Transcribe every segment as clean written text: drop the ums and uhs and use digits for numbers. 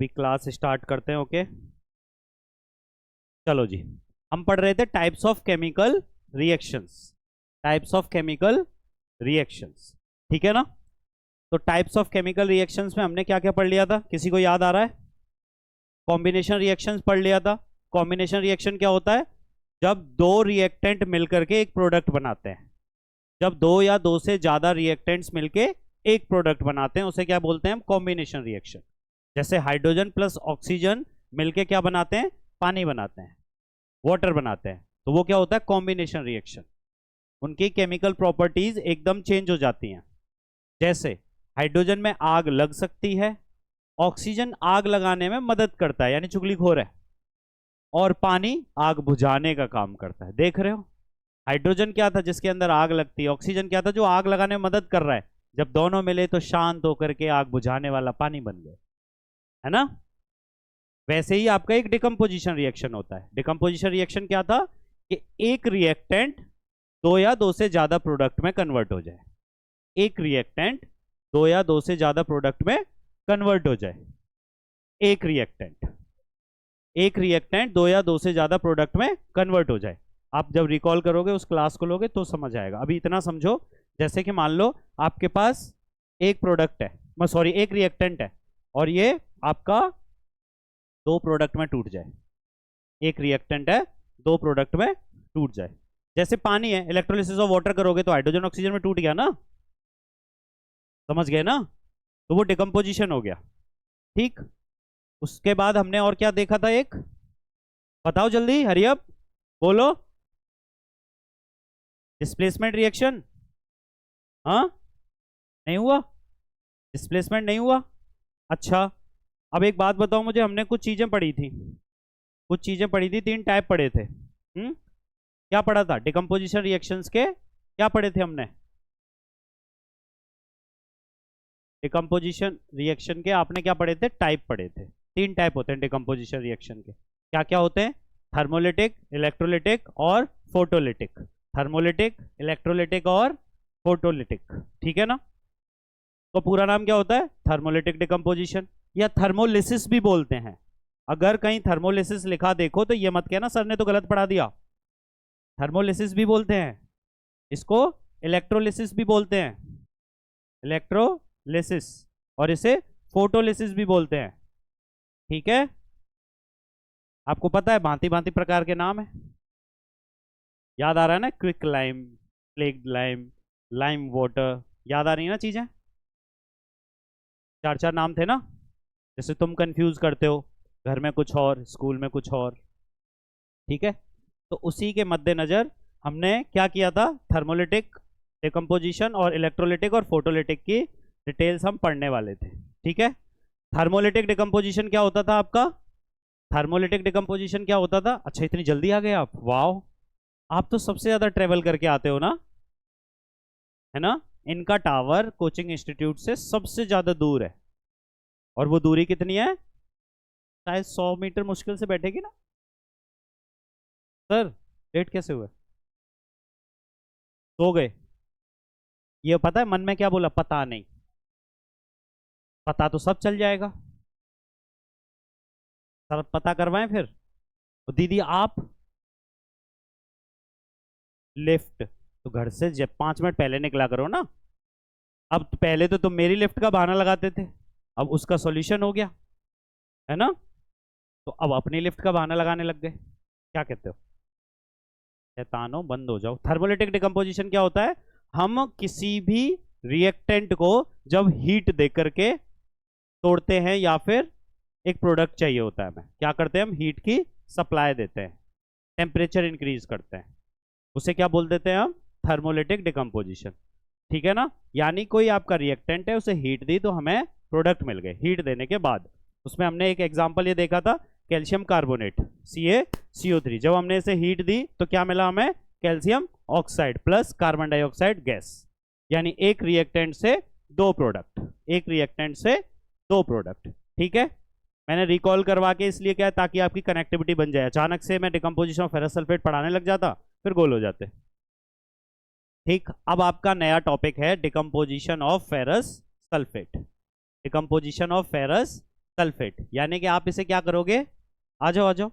अभी class start करते हैं। ओके चलो जी, हम पढ़ रहे थे types of chemical reactions. Types of chemical reactions, ठीक है ना। तो टाइप्स ऑफ केमिकल रिएक्शंस में हमने क्या क्या पढ़ लिया था, किसी को याद आ रहा है? कॉम्बिनेशन रिएक्शंस पढ़ लिया था। कॉम्बिनेशन रिएक्शन क्या होता है? जब दो रिएक्टेंट मिलकर के एक प्रोडक्ट बनाते हैं। जब दो या दो से ज्यादा रिएक्टेंट्स मिलके एक प्रोडक्ट बनाते हैं उसे क्या बोलते हैं हम? Combination reaction. जैसे हाइड्रोजन प्लस ऑक्सीजन मिलके क्या बनाते हैं? पानी बनाते हैं, वाटर बनाते हैं। तो वो क्या होता है? Combination reaction. उनकी केमिकल प्रॉपर्टीज एकदम चेंज हो जाती हैं। जैसे हाइड्रोजन में आग लग सकती है, ऑक्सीजन आग लगाने में मदद करता है यानी चुगलीखोर है, और पानी आग बुझाने का काम करता है। देख रहे हो, हाइड्रोजन क्या था जिसके अंदर आग लगती है, ऑक्सीजन क्या था जो आग लगाने में मदद कर रहा है। जब दोनों मिले तो शांत होकर के आग बुझाने वाला पानी बन गए, है ना। वैसे ही आपका एक डिकम्पोजिशन रिएक्शन होता है। डिकम्पोजिशन रिएक्शन क्या था कि एक रिएक्टेंट दो या दो से ज्यादा प्रोडक्ट में कन्वर्ट हो जाए। एक रिएक्टेंट दो या दो से ज्यादा प्रोडक्ट में कन्वर्ट हो जाए। एक रिएक्टेंट दो या दो से ज्यादा प्रोडक्ट में कन्वर्ट हो जाए। आप जब रिकॉल करोगे उस क्लास को लोगे तो समझ आएगा। अभी इतना समझो, जैसे कि मान लो आपके पास एक प्रोडक्ट है, सॉरी एक रिएक्टेंट है, और ये आपका दो प्रोडक्ट में टूट जाए। एक रिएक्टेंट है, दो प्रोडक्ट में टूट जाए। जैसे पानी है, इलेक्ट्रोलिसिस ऑफ वाटर करोगे तो हाइड्रोजन ऑक्सीजन में टूट गया ना, समझ गए ना। तो वो डिकम्पोजिशन हो गया, ठीक। उसके बाद हमने और क्या देखा था? एक बताओ जल्दी, हरी अप बोलो। Displacement reaction. हाँ, नहीं हुआ? डिस्प्लेसमेंट नहीं हुआ? अच्छा, अब एक बात बताओ मुझे, हमने कुछ चीजें पढ़ी थी, तीन टाइप पढ़े थे। क्या पढ़ा था? डिकम्पोजिशन रिएक्शंस के क्या पढ़े थे हमने? डिकम्पोजिशन रिएक्शन के आपने क्या पढ़े थे? टाइप पढ़े थे। तीन टाइप होते हैं डिकम्पोजिशन रिएक्शन के। क्या क्या होते हैं? थर्मोलिटिक, इलेक्ट्रोलिटिक और फोटोलिटिक। थर्मोलिटिक, इलेक्ट्रोलिटिक और फोटोलिटिक, ठीक है ना। तो पूरा नाम क्या होता है? थर्मोलिटिक डिकम्पोजिशन, या थर्मोलिसिस भी बोलते हैं। अगर कहीं थर्मोलिसिस लिखा देखो तो ये मत कहना सर ने तो गलत पढ़ा दिया। थर्मोलिसिस भी बोलते हैं इसको, इलेक्ट्रोलिसिस भी बोलते हैं, इलेक्ट्रोलिसिस, और इसे फोटोलिसिस भी बोलते हैं, ठीक है। आपको पता है भांति भांति प्रकार के नाम है, याद आ रहा है ना? Quick lime, flaked lime, lime water, याद आ रही है ना चीजें? चार चार नाम थे ना। जैसे तुम कंफ्यूज करते हो, घर में कुछ और, स्कूल में कुछ और, ठीक है। तो उसी के मद्देनजर हमने क्या किया था? थर्मोलिटिक डिकम्पोजिशन और इलेक्ट्रोलिटिक और फोटोलिटिक की डिटेल्स हम पढ़ने वाले थे, ठीक है। थर्मोलिटिक डिकम्पोजिशन क्या होता था आपका? थर्मोलिटिक डिकम्पोजिशन क्या होता था? अच्छा, इतनी जल्दी आ गए आप, वाओ। आप तो सबसे ज्यादा ट्रेवल करके आते हो ना, है ना। इनका टावर कोचिंग इंस्टीट्यूट से सबसे ज्यादा दूर है, और वो दूरी कितनी है? शायद 100 मीटर मुश्किल से बैठेगी ना। सर लेट कैसे हुए? सो गए? ये पता है मन में क्या बोला? पता नहीं। पता तो सब चल जाएगा, सर पता करवाएं फिर। तो दीदी आप लिफ्ट, तो घर से जब 5 मिनट पहले निकला करो ना। अब पहले तो तुम मेरी लिफ्ट का बहाना लगाते थे, अब उसका सॉल्यूशन हो गया, है ना। तो अब अपनी लिफ्ट का बहाना लगाने लग गए। क्या कहते हो? शैतानो बंद हो जाओ। थर्मोलिटिक डिकम्पोजिशन क्या होता है? हम किसी भी रिएक्टेंट को जब हीट दे करके तोड़ते हैं, या फिर एक प्रोडक्ट चाहिए होता है हमें, क्या करते हैं हम? हीट की सप्लाई देते हैं, टेम्परेचर इंक्रीज करते हैं, उसे क्या बोल देते हैं हम? थर्मोलिटिक डिकम्पोजिशन, ठीक है ना। यानी कोई आपका रिएक्टेंट है, उसे हीट दी तो हमें प्रोडक्ट मिल गए। हीट देने के बाद उसमें हमने एक एग्जांपल ये देखा था, कैल्शियम कार्बोनेट CaCO3। जब हमने इसे हीट दी तो क्या मिला हमें? Calcium oxide plus carbon dioxide gas. यानी एक रिएक्टेंट से दो प्रोडक्ट, एक रिएक्टेंट से दो प्रोडक्ट, ठीक है। मैंने रिकॉल करवा के इसलिए क्या है, ताकि आपकी कनेक्टिविटी बन जाए। अचानक से मैं डिकम्पोजिशन ऑफ फेरस सल्फेट पढ़ाने लग जाता, फिर गोल हो जाते, ठीक। अब आपका नया टॉपिक है decomposition of ferrous sulphate. Decomposition of ferrous sulphate, यानी कि आप इसे क्या करोगे, आ जाओ आ जाओ,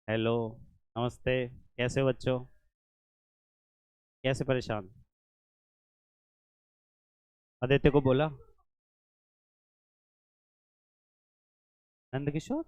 हेलो, नमस्ते, कैसे हो बच्चों, कैसे परेशान, आदित्य को बोला, नंद किशोर,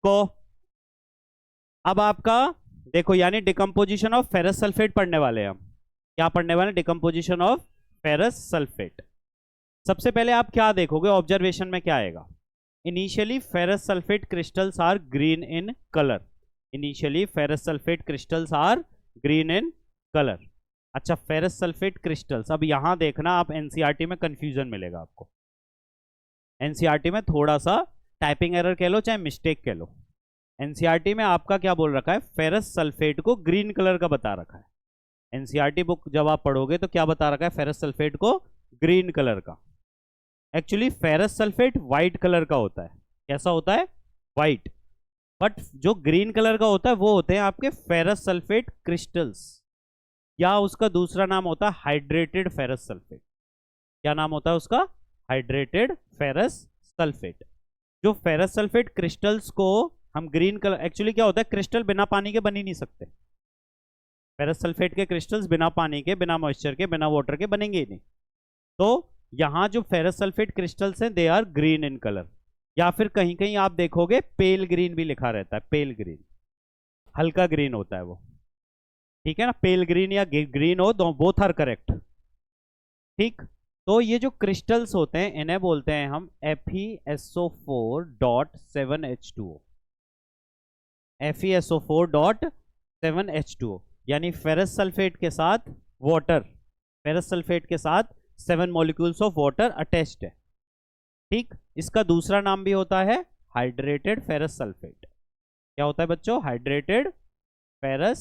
को, अब आपका देखो, यानी डिकम्पोजिशन ऑफ फेरस सल्फेट पढ़ने वाले हैं हम, क्या पढ़ने वाले, डिकम्पोजिशन ऑफ फेरस सल्फेट। सबसे पहले आप क्या देखोगे, ऑब्जर्वेशन में क्या आएगा, initially ferrous sulphate crystals are green in colour, initially ferrous sulphate crystals are green in colour. अच्छा, फेरस सल्फेट क्रिस्टल्स, अब यहां देखना आप, एनसीईआरटी में कंफ्यूजन मिलेगा आपको, एनसीईआरटी में थोड़ा सा टाइपिंग एरर कह लो चाहे मिस्टेक कह लो, एनसीईआरटी में आपका क्या बोल रखा है, फेरस सल्फेट को ग्रीन कलर का बता रखा है, एनसीईआरटी बुक जब आप पढ़ोगे तो क्या बता रखा है, फेरस सल्फेट को ग्रीन कलर का। Actually ferrous sulphate white colour का होता है, कैसा होता है, व्हाइट, बट जो ग्रीन कलर का होता है वो होते हैं आपके फेरस सल्फेट क्रिस्टल्स, या उसका दूसरा नाम होता है हाइड्रेटेड फेरस सल्फेट। क्या नाम होता है उसका, हाइड्रेटेड फेरस सल्फेट। जो फेरस सल्फेट क्रिस्टल्स को हम ग्रीन कलर, एक्चुअली क्या होता है, क्रिस्टल बिना पानी के बन ही नहीं सकते, फेरस सल्फेट के क्रिस्टल्स बिना पानी के, बिना मॉइस्चर के, बिना वाटर के बनेंगे ही नहीं। तो यहां जो फेरस सल्फेट क्रिस्टल्स हैं they are green in colour, या फिर कहीं कहीं आप देखोगे पेल ग्रीन भी लिखा रहता है, पेल ग्रीन, हल्का ग्रीन होता है वो, ठीक है ना, पेल ग्रीन या ग्रीन हो, दो बोथ आर करेक्ट, ठीक। तो ये जो क्रिस्टल्स होते हैं इन्हें बोलते हैं हम FeSO4.7H2O, FeSO4.7H2O, यानी फेरस सल्फेट के साथ वाटर, फेरस सल्फेट के साथ 7 मॉलिक्यूल्स ऑफ वाटर अटैच्ड है, ठीक। इसका दूसरा नाम भी होता है हाइड्रेटेड फेरस सल्फेट। क्या होता है बच्चों, हाइड्रेटेड फेरस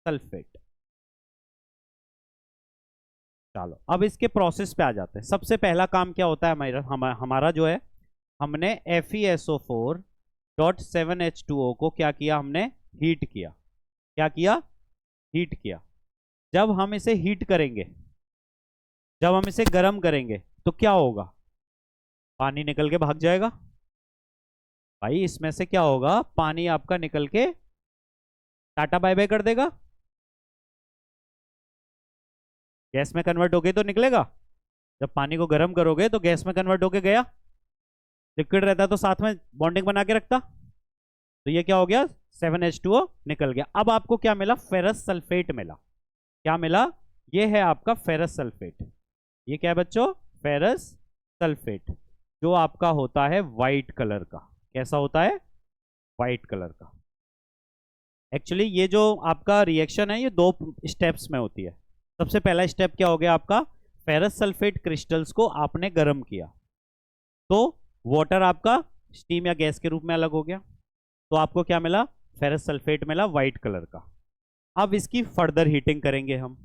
सल्फेट। चलो अब इसके प्रोसेस पे आ जाते हैं। सबसे पहला काम क्या होता है हमारा जो है, हमने FeSO4.7H2O को क्या किया, हमने हीट किया, क्या किया, हीट किया। जब हम इसे हीट करेंगे, जब हम इसे गर्म करेंगे तो क्या होगा, पानी निकल के भाग जाएगा, भाई इसमें से क्या होगा, पानी आपका निकल के टाटा बाय बाय कर देगा, गैस में कन्वर्ट होके तो निकलेगा, जब पानी को गर्म करोगे तो गैस में कन्वर्ट होके गया, लिक्विड रहता तो साथ में बॉन्डिंग बना के रखता, तो ये क्या हो गया, 7H2O निकल गया। अब आपको क्या मिला, फेरस सल्फेट मिला, क्या मिला, ये है आपका फेरस सल्फेट, ये क्या है बच्चों, फेरस सल्फेट, जो आपका होता है व्हाइट कलर का, कैसा होता है, व्हाइट कलर का। एक्चुअली ये जो आपका रिएक्शन है ये दो स्टेप्स में होती है। सबसे पहला स्टेप क्या हो गया आपका, फेरस सल्फेट क्रिस्टल्स को आपने गर्म किया, तो वाटर आपका स्टीम या गैस के रूप में अलग हो गया, तो आपको क्या मिला, फेरस सल्फेट मिला व्हाइट कलर का। अब इसकी फर्दर हीटिंग करेंगे हम,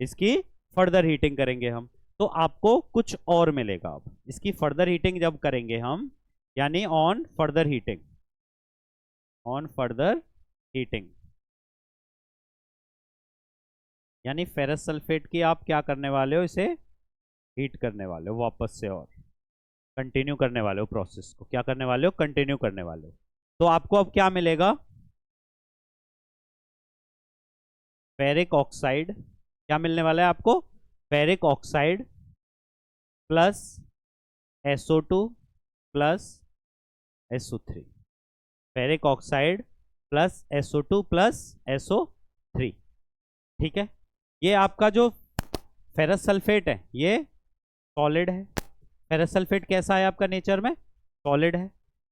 इसकी फर्दर हीटिंग करेंगे हम, तो आपको कुछ और मिलेगा। अब इसकी फर्दर हीटिंग जब करेंगे हम, यानी on further heating, on further heating, यानी फेरस सल्फेट की आप क्या करने वाले हो, इसे हीट करने वाले हो वापस से, और कंटिन्यू करने वाले हो प्रोसेस को, क्या करने वाले हो, कंटिन्यू करने वाले हो। तो आपको अब क्या मिलेगा, फेरिक ऑक्साइड, क्या मिलने वाला है आपको, ferric oxide plus SO2 plus SO3, ferric oxide plus SO2 plus SO3। ठीक है, ये आपका जो फेरस सल्फेट है ये सॉलिड है। फेरस सल्फेट कैसा है आपका नेचर में, सॉलिड है।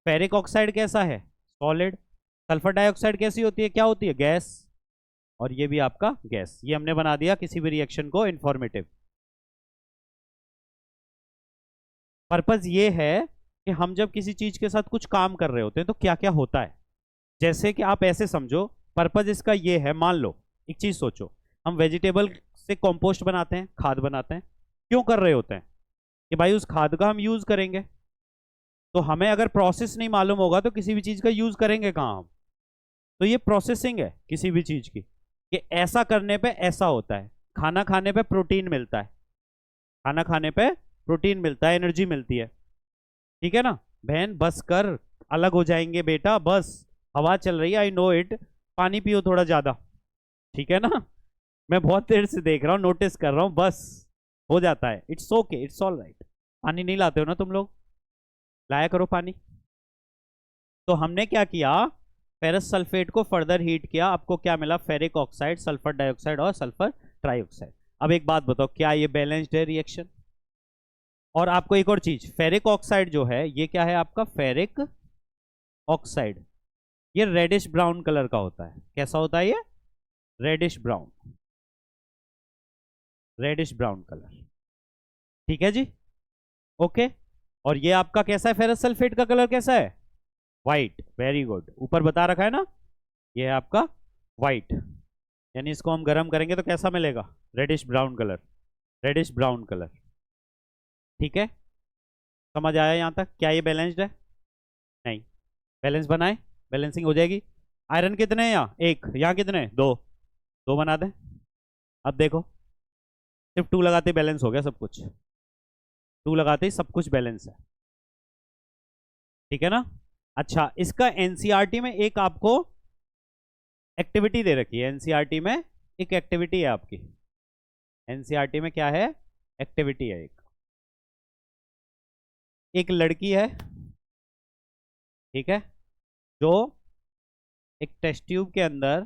फेरिक ऑक्साइड कैसा है, सॉलिड। सल्फर डाइऑक्साइड कैसी होती है, क्या होती है, गैस। और ये भी आपका गैस। ये हमने बना दिया किसी भी रिएक्शन को इंफॉर्मेटिव। पर्पस ये है कि हम जब किसी चीज के साथ कुछ काम कर रहे होते हैं तो क्या क्या होता है। जैसे कि आप ऐसे समझो, पर्पस इसका ये है, मान लो एक चीज सोचो, हम वेजिटेबल से कंपोस्ट बनाते हैं, खाद बनाते हैं, क्यों कर रहे होते हैं कि भाई उस खाद का हम यूज करेंगे। तो हमें अगर प्रोसेस नहीं मालूम होगा तो किसी भी चीज का यूज करेंगे कहाँ हम। तो ये प्रोसेसिंग है किसी भी चीज की, कि ऐसा करने पे ऐसा होता है। खाना खाने पे प्रोटीन मिलता है, खाना खाने पे प्रोटीन मिलता है, एनर्जी मिलती है। ठीक है ना, बहन बस कर, अलग हो जाएंगे बेटा, बस हवा चल रही है, आई नो इट, पानी पियो थोड़ा ज्यादा। ठीक है ना, मैं बहुत देर से देख रहा हूँ, नोटिस कर रहा हूँ, बस हो जाता है, it's okay, it's all right. पानी नहीं लाते हो ना तुम लोग, लाया करो पानी। तो हमने क्या किया, फेरस सल्फेट को फर्दर हीट किया, आपको क्या मिला, फेरिक ऑक्साइड, सल्फर डाइऑक्साइड और सल्फर ट्राइऑक्साइड। अब एक बात बताओ, क्या ये बैलेंस्ड है रिएक्शन। और आपको एक और चीज, फेरिक ऑक्साइड जो है ये क्या है आपका, फेरिक ऑक्साइड, ये रेडिश ब्राउन कलर का होता है। कैसा होता है ये, reddish brown, reddish brown colour. ठीक है जी, ओके। और ये आपका कैसा है, फेरस सल्फेट का कलर कैसा है, व्हाइट। वेरी गुड, ऊपर बता रखा है ना, ये है आपका व्हाइट। यानी इसको हम गर्म करेंगे तो कैसा मिलेगा, reddish brown colour, reddish brown colour. ठीक है, समझ आया यहां तक, क्या ये बैलेंस्ड है, नहीं। बैलेंस बनाए, बैलेंसिंग हो जाएगी। आयरन कितने हैं यहाँ, एक, यहाँ कितने, दो, दो बना दें। अब देखो, सिर्फ 2 लगाते बैलेंस हो गया सब कुछ, 2 लगाते ही सब कुछ बैलेंस है। ठीक है ना। अच्छा, इसका एनसीईआरटी में एक आपको एक्टिविटी दे रखी है, एनसीईआरटी में एक एक्टिविटी है आपकी, एनसीईआरटी में क्या है, एक्टिविटी है एक लड़की है, ठीक है, जो एक टेस्ट ट्यूब के अंदर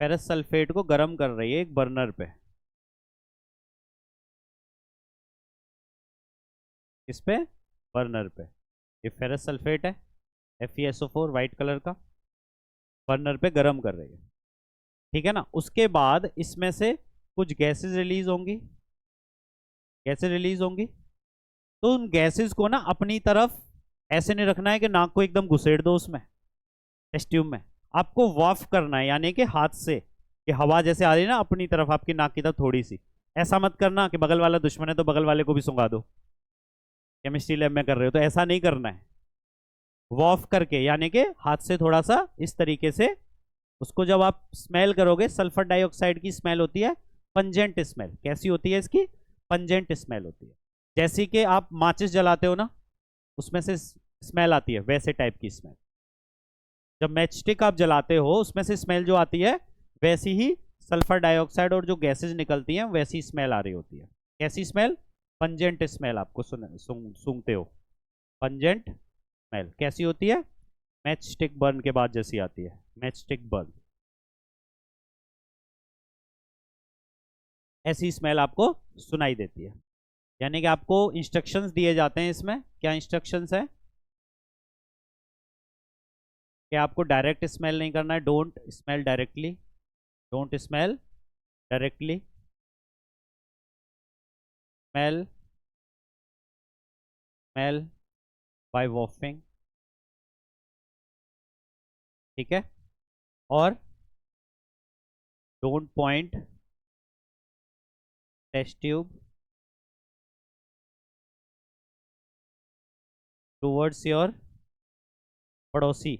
फेरस सल्फेट को गर्म कर रही है एक बर्नर पे। किस पे, बर्नर पे। ये फेरस सल्फेट है, FeSO4 वाइट कलर का, बर्नर पे गर्म कर रही है। ठीक है ना, उसके बाद इसमें से कुछ गैसेस रिलीज होंगी, गैसेस रिलीज होंगी। तो उन गैसेस को ना अपनी तरफ ऐसे नहीं रखना है कि नाक को एकदम घुसेड़ दो उसमें, टेस्ट ट्यूब में। आपको वाफ करना है, यानी कि हाथ से, कि हवा जैसे आ रही है ना अपनी तरफ आपकी नाक की तरफ थोड़ी सी। ऐसा मत करना कि बगल वाला दुश्मन है तो बगल वाले को भी सुंघा दो, केमिस्ट्री लैब में कर रहे हो तो ऐसा नहीं करना है। वॉफ करके, यानी कि हाथ से थोड़ा सा इस तरीके से उसको, जब आप स्मेल करोगे, सल्फर डाइऑक्साइड की स्मेल होती है पंजेंट स्मेल। कैसी होती है इसकी, पंजेंट स्मेल होती है। जैसी कि आप माचिस जलाते हो ना, उसमें से स्मेल आती है, वैसे टाइप की स्मेल। जब मैचस्टिक आप जलाते हो उसमें से स्मेल जो आती है, वैसी ही सल्फर डाइऑक्साइड और जो गैसेज निकलती हैं वैसी स्मेल आ रही होती है। कैसी स्मेल, पंजेंट स्मेल। आपको सूंघते हो, पंजेंट स्मेल कैसी होती है, मैच स्टिक बर्न के बाद जैसी आती है, मैच स्टिक बर्न, ऐसी स्मेल आपको सुनाई देती है। यानी कि आपको इंस्ट्रक्शंस दिए जाते हैं इसमें। क्या इंस्ट्रक्शंस है, कि आपको डायरेक्ट स्मेल नहीं करना है, don't smell directly, don't smell directly, smell, smell by wafting. ठीक है, और don't point test tube towards your पड़ोसी।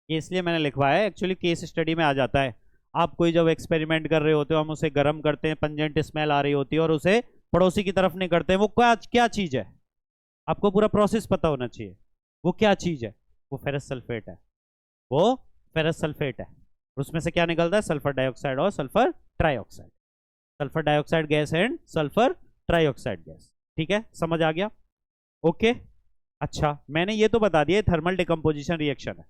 ये इसलिए मैंने लिखवाया है, एक्चुअली केस स्टडी में आ जाता है। आप कोई जब एक्सपेरिमेंट कर रहे होते हो, हम उसे गर्म करते हैं, पंजेंट स्मेल आ रही होती है और उसे पड़ोसी की तरफ नहीं करते, वो क्या क्या चीज है? आपको पूरा प्रोसेस पता होना चाहिए। वो क्या चीज है? वो फेरस सल्फेट है। वो फेरस सल्फेट है। और उसमें से क्या निकलता है? सल्फर डाइऑक्साइड और sulphur trioxide. Sulphur dioxide gas and sulphur trioxide gas. ठीक है, समझ आ गया? ओके। अच्छा, मैंने ये तो बता दिया थर्मल डिकम्पोजिशन रिएक्शन है।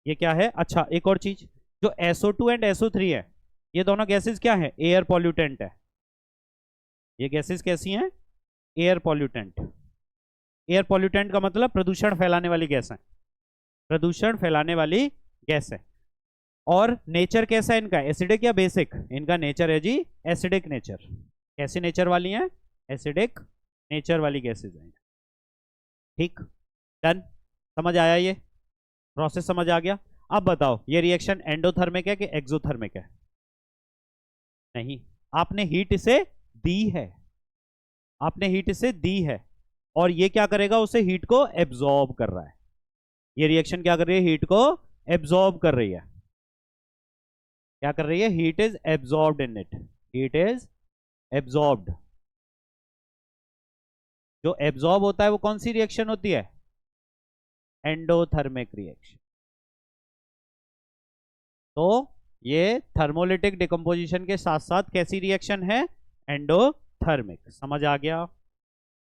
ये क्या है? अच्छा, एक और चीज, जो SO2 एंड SO3 है, ये दोनों गैसेस क्या है? एयर पॉल्यूटेंट है। ये गैसेस कैसी हैं? Air pollutant. एयर पॉल्यूटेंट का मतलब प्रदूषण फैलाने वाली गैस है। प्रदूषण फैलाने वाली गैस है। और नेचर कैसा है इनका? एसिडिक या बेसिक? इनका नेचर है जी एसिडिक नेचर। कैसे नेचर वाली हैं? एसिडिक नेचर वाली गैसेज हैं। ठीक, डन। समझ आया? ये प्रोसेस समझ आ गया? अब बताओ, ये रिएक्शन एंडोथर्मिक है कि एक्सोथर्मिक है? नहीं, आपने हीट इसे दी है। आपने हीट इसे दी है, और ये क्या करेगा? उसे हीट को एब्जॉर्ब कर रहा है। ये रिएक्शन क्या कर रही है? हीट को एब्जॉर्ब कर रही है। क्या कर रही है? Heat is absorbed in it. Heat is absorbed. जो एब्जॉर्ब होता है वो कौन सी रिएक्शन होती है? Endothermic reaction. तो ये थर्मोलिटिक डिकम्पोजिशन के साथ साथ कैसी रिएक्शन है? एंडोथर्मिक। समझ आ गया?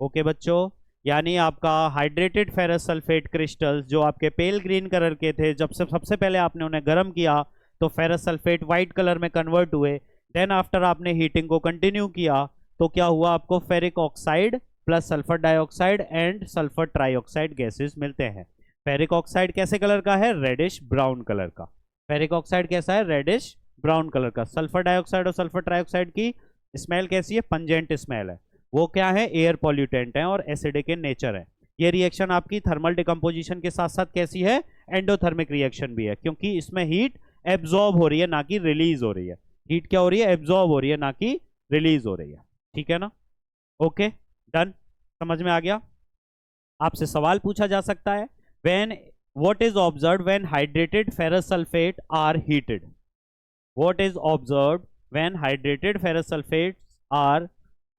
ओके बच्चों, यानी आपका हाइड्रेटेड फेरस सल्फेट क्रिस्टल्स जो आपके पेल ग्रीन कलर के थे, जब से सबसे पहले आपने उन्हें गर्म किया तो फेरस सल्फेट व्हाइट कलर में कन्वर्ट हुए। देन आफ्टर आपने हीटिंग को कंटिन्यू किया तो क्या हुआ? आपको ferric oxide plus sulphur dioxide and sulphur trioxide gases मिलते हैं। फेरिक ऑक्साइड कैसे कलर का है? रेडिश ब्राउन कलर का। फेरिक ऑक्साइड कैसा है? रेडिश ब्राउन कलर का। सल्फर डाइऑक्साइड और सल्फर ट्राइऑक्साइड की स्मेल कैसी है? पंजेंट स्मेल है। वो क्या है? एयर पॉल्यूटेंट है और एसिडिक इन नेचर है। ये रिएक्शन आपकी थर्मल डिकम्पोजिशन के साथ साथ कैसी है? एंडोथर्मिक रिएक्शन भी है, क्योंकि इसमें हीट एब्जॉर्ब हो रही है ना कि रिलीज हो रही है। हीट क्या हो रही है? एब्जॉर्ब हो रही है ना कि रिलीज हो रही है। ठीक है ना? Okay, done. समझ में आ गया? आपसे सवाल पूछा जा सकता है, when what is observed when hydrated ferrous sulphate are heated? What is observed when hydrated ferrous sulphate are,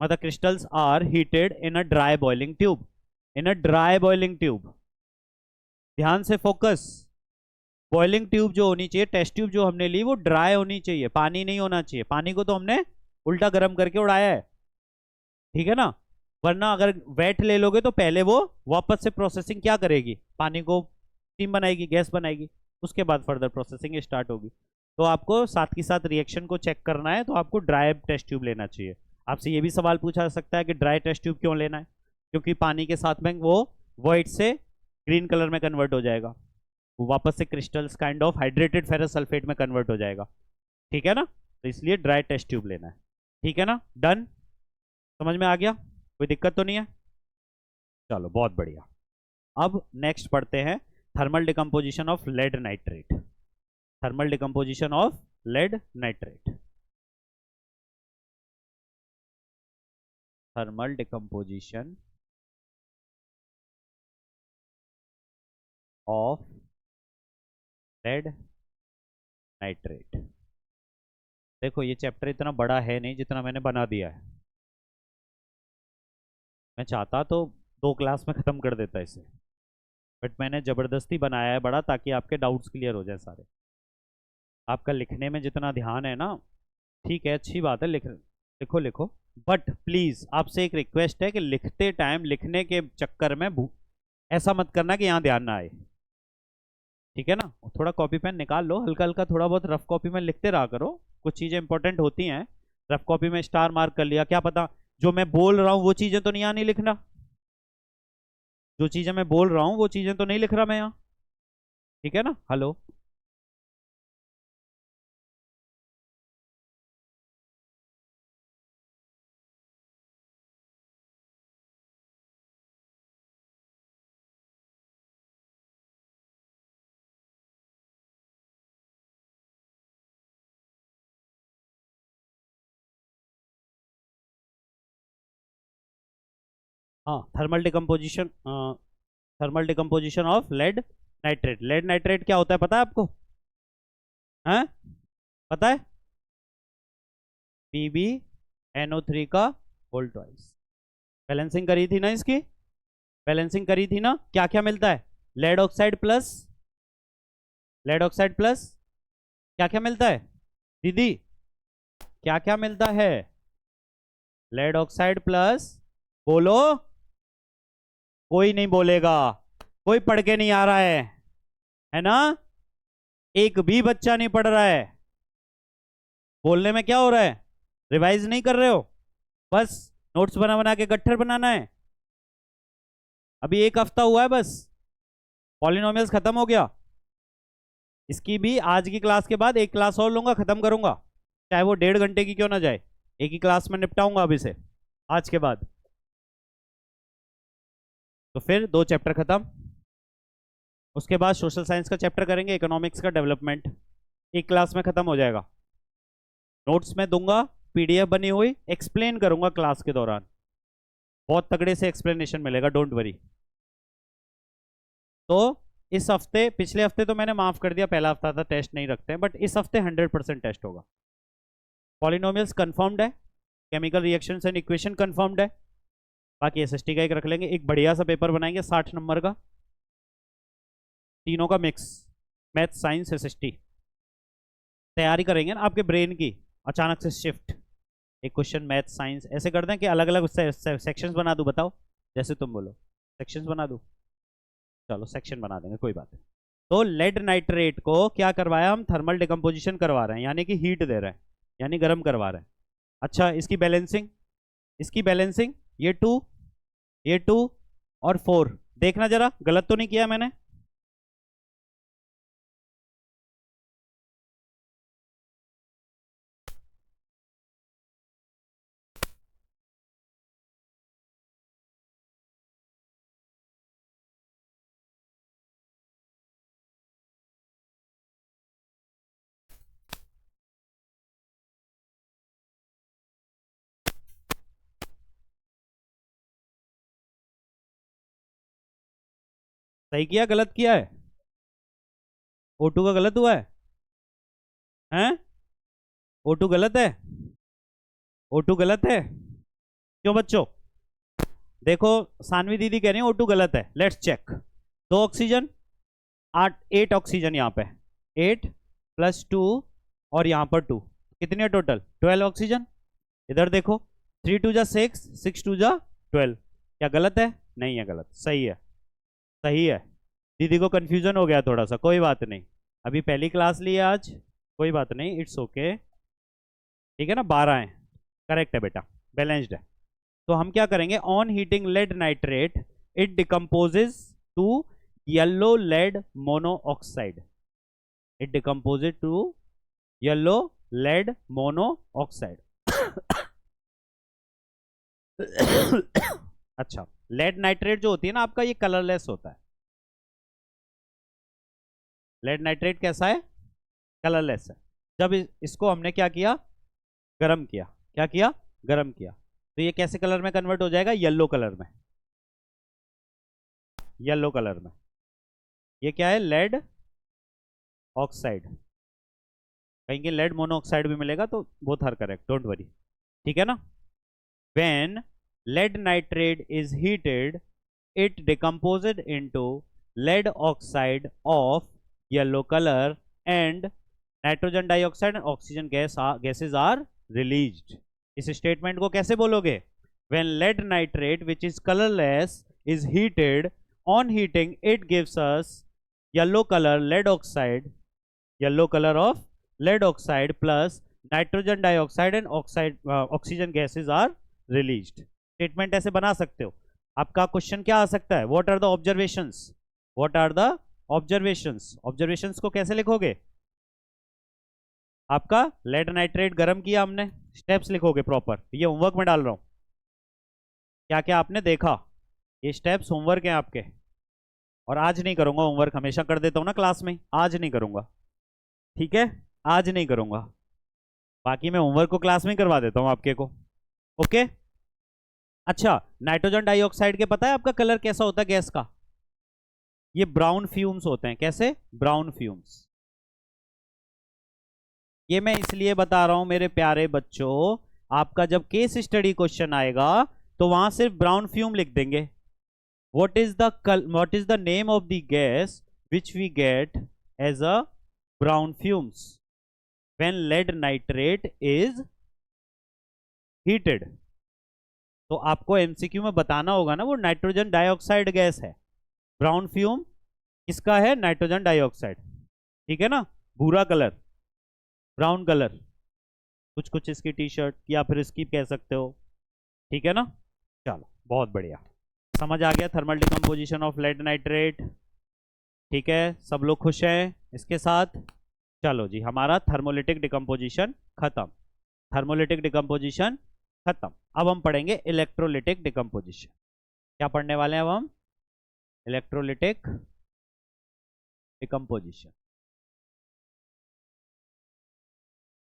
मतलब crystals are heated in a dry boiling tube? In a dry boiling tube. ध्यान से focus. Boiling tube जो होनी चाहिए, test tube जो हमने ली, वो dry होनी चाहिए, पानी नहीं होना चाहिए। पानी को तो हमने उल्टा गर्म करके उड़ाया है, ठीक है ना? वरना अगर वेट ले लोगे तो पहले वो वापस से प्रोसेसिंग क्या करेगी? पानी को स्टीम बनाएगी, गैस बनाएगी, उसके बाद फर्दर प्रोसेसिंग स्टार्ट होगी। तो आपको साथ के साथ रिएक्शन को चेक करना है, तो आपको ड्राई टेस्ट ट्यूब लेना चाहिए। आपसे ये भी सवाल पूछा जा सकता है कि ड्राई टेस्ट ट्यूब क्यों लेना है? क्योंकि पानी के साथ में वो व्हाइट से ग्रीन कलर में कन्वर्ट हो जाएगा, वो वापस से crystals kind of hydrated ferrous sulphate में कन्वर्ट हो जाएगा। ठीक है ना? तो इसलिए ड्राई टेस्ट ट्यूब लेना है। ठीक है ना? डन। समझ में आ गया? कोई दिक्कत तो नहीं है? चलो, बहुत बढ़िया। अब नेक्स्ट पढ़ते हैं thermal decomposition of lead nitrate. Thermal decomposition of lead nitrate. Thermal decomposition of lead nitrate. देखो, ये चैप्टर इतना बड़ा है नहीं जितना मैंने बना दिया है। मैं चाहता तो 2 क्लास में ख़त्म कर देता इसे, बट मैंने ज़बरदस्ती बनाया है बड़ा, ताकि आपके डाउट्स क्लियर हो जाए सारे। आपका लिखने में जितना ध्यान है ना, ठीक है, अच्छी बात है, लिखो लिखो, बट प्लीज़ आपसे एक रिक्वेस्ट है कि लिखते टाइम, लिखने के चक्कर में ऐसा मत करना कि यहाँ ध्यान ना आए। ठीक है ना? थोड़ा कॉपी पेन निकाल लो, हल्का हल्का थोड़ा बहुत रफ कॉपी में लिखते रहा करो। कुछ चीज़ें इंपॉर्टेंट होती हैं, रफ कॉपी में स्टार मार्क कर लिया, क्या पता जो मैं बोल रहा हूँ वो चीज़ें तो नहीं आनी लिखना। जो चीज़ें मैं बोल रहा हूँ वो चीज़ें तो नहीं लिख रहा मैं यहाँ। ठीक है ना? हेलो। हाँ, thermal decomposition of lead nitrate. Lead nitrate क्या होता है पता है आपको? हैं? पता है? PbNO3 का होल ट्वाइस। बैलेंसिंग करी थी ना इसकी, बैलेंसिंग करी थी ना, क्या क्या मिलता है, lead oxide plus, lead oxide plus क्या क्या मिलता है दीदी, क्या क्या मिलता है, लेड ऑक्साइड प्लस, बोलो, कोई नहीं बोलेगा, कोई पढ़ के नहीं आ रहा है ना, एक भी बच्चा नहीं पढ़ रहा है, बोलने में क्या हो रहा है, रिवाइज नहीं कर रहे हो, बस नोट्स बना बना के गट्ठर बनाना है। अभी एक हफ्ता हुआ है बस, पॉलिनोमियल्स खत्म हो गया, इसकी भी आज की क्लास के बाद एक क्लास और लूंगा, खत्म करूंगा, चाहे वो 1.5 घंटे की क्यों ना जाए, एक ही क्लास में निपटाऊंगा अभी से, आज के बाद। तो फिर 2 चैप्टर खत्म, उसके बाद सोशल साइंस का चैप्टर करेंगे, इकोनॉमिक्स का डेवलपमेंट, एक क्लास में खत्म हो जाएगा। नोट्स में दूंगा, पीडीएफ बनी हुई, एक्सप्लेन करूंगा क्लास के दौरान, बहुत तगड़े से एक्सप्लेनेशन मिलेगा, डोंट वरी। तो इस हफ्ते, पिछले हफ्ते तो मैंने माफ कर दिया, पहला हफ्ता था टेस्ट नहीं रखते हैं, बट इस हफ्ते 100% टेस्ट होगा। पॉलिनोमियल्स कंफर्म्ड है, chemical reactions and equation confirmed है, बाकी एसएसटी का एक रख लेंगे, एक बढ़िया सा पेपर बनाएंगे 60 नंबर का, तीनों का मिक्स, मैथ साइंस एसएसटी, तैयारी करेंगे ना आपके ब्रेन की, अचानक से शिफ्ट, एक क्वेश्चन मैथ साइंस, ऐसे कर दें कि अलग अलग सेक्शंस बना दूं, बताओ जैसे तुम बोलो, सेक्शंस बना दूं, चलो सेक्शन बना देंगे, कोई बात नहीं। तो लेड नाइट्रेट को क्या करवाया हम, थर्मल डिकम्पोजिशन करवा रहे हैं, यानी कि हीट दे रहे हैं, यानी गर्म करवा रहे हैं। अच्छा, इसकी बैलेंसिंग, इसकी बैलेंसिंग, ये 2, ये 2 और 4, देखना जरा गलत तो नहीं किया मैंने, सही किया गलत किया है, O2 का गलत हुआ है, हैं, O2 गलत है, O2 गलत है, क्यों बच्चों, देखो सानवी दीदी कह रही है O2 गलत है, लेट्स चेक, 2 ऑक्सीजन, 8 ऑक्सीजन यहाँ पे, 8 + 2 और यहाँ पर 2, कितनी है टोटल, 12 ऑक्सीजन, इधर देखो 3 × 2 = 6, 6 × 2 = 12, क्या गलत है, नहीं है गलत, सही है, सही है, दीदी को कंफ्यूजन हो गया थोड़ा सा, कोई बात नहीं, अभी पहली क्लास ली है आज, कोई बात नहीं, इट्स ओके, ठीक है ना, 12 है, करेक्ट है बेटा, बैलेंस्ड है। तो हम क्या करेंगे, on heating lead nitrate it decomposes to yellow lead monoxide, it decomposes to yellow lead monoxide. अच्छा, लेड नाइट्रेट जो होती है ना आपका, ये कलरलेस होता है, लेड नाइट्रेट कैसा है, कलरलेस है। जब इसको हमने क्या किया, गर्म किया, क्या किया, गर्म किया, तो ये कैसे कलर में कन्वर्ट हो जाएगा, येलो कलर में, येलो कलर में, ये क्या है, लेड ऑक्साइड, कहेंगे लेड मोनोऑक्साइड भी मिलेगा, तो both are correct, don't worry, ठीक है ना। When lead nitrate is heated it decomposed into lead oxide of yellow color and nitrogen dioxide and oxygen gases are released। इस स्टेटमेंट को कैसे बोलोगे, when lead nitrate which is colorless is heated, on heating it gives us yellow color lead oxide, yellow color of lead oxide plus nitrogen dioxide and oxygen gases are released। Statement ऐसे बना सकते हो। आपका question क्या आ सकता है, what are the observations, what are the observations, observations को कैसे लिखोगे, आपका लेड नाइट्रेट गर्म किया हमने, स्टेप्स लिखोगे प्रॉपर, ये होमवर्क में डाल रहा हूं, क्या क्या आपने देखा, ये स्टेप्स होमवर्क हैं आपके, और आज नहीं करूंगा होमवर्क, हमेशा कर देता हूं ना क्लास में, आज नहीं करूंगा, ठीक है, आज नहीं करूंगा, बाकी मैं होमवर्क को क्लास में करवा देता हूं आपके को, ओके। अच्छा, नाइट्रोजन डाइऑक्साइड के पता है आपका कलर कैसा होता है गैस का, ये ब्राउन फ्यूम्स होते हैं, कैसे, ब्राउन फ्यूम्स। ये मैं इसलिए बता रहा हूं मेरे प्यारे बच्चों, आपका जब केस स्टडी क्वेश्चन आएगा तो वहां सिर्फ ब्राउन फ्यूम लिख देंगे. What is the name of the gas which we get as a brown fumes when lead nitrate is heated. तो आपको एमसीक्यू में बताना होगा ना, वो नाइट्रोजन डाइऑक्साइड गैस है. ब्राउन फ्यूम किसका है? Nitrogen dioxide. ठीक है ना, भूरा कलर, ब्राउन कलर, कुछ कुछ इसकी टी शर्ट या फिर इसकी कह सकते हो. ठीक है ना, चलो बहुत बढ़िया, समझ आ गया thermal decomposition of lead nitrate. ठीक है, सब लोग खुश हैं इसके साथ. चलो जी, हमारा थर्मोलिटिक डिकम्पोजिशन खत्म. थर्मोलिटिक डिकम्पोजिशन खत्म. अब हम पढ़ेंगे इलेक्ट्रोलिटिक डिकम्पोजिशन. क्या पढ़ने वाले हैं अब हम? Electrolytic decomposition.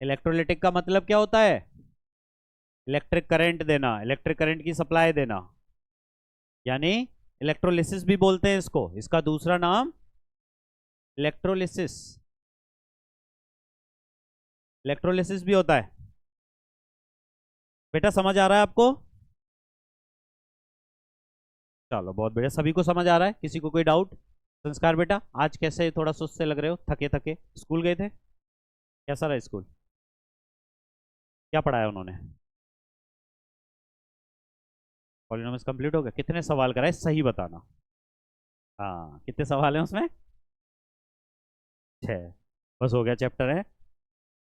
इलेक्ट्रोलिटिक का मतलब क्या होता है? इलेक्ट्रिक करंट देना, इलेक्ट्रिक करंट की सप्लाई देना, यानी इलेक्ट्रोलिसिस भी बोलते हैं इसको. इसका दूसरा नाम इलेक्ट्रोलिसिस, इलेक्ट्रोलिसिस भी होता है. बेटा समझ आ रहा है आपको? चलो बहुत बढ़िया, सभी को समझ आ रहा है, किसी को कोई डाउट? संस्कार बेटा आज कैसे थोड़ा सुस्त से लग रहे हो, थके थके? स्कूल गए थे? कैसा रहा स्कूल? क्या पढ़ाया उन्होंने? पॉलिनोमियल्स कंप्लीट हो गया? कितने सवाल कराए सही बताना. हाँ, कितने सवाल हैं उसमें? 6. बस हो गया, चैप्टर है.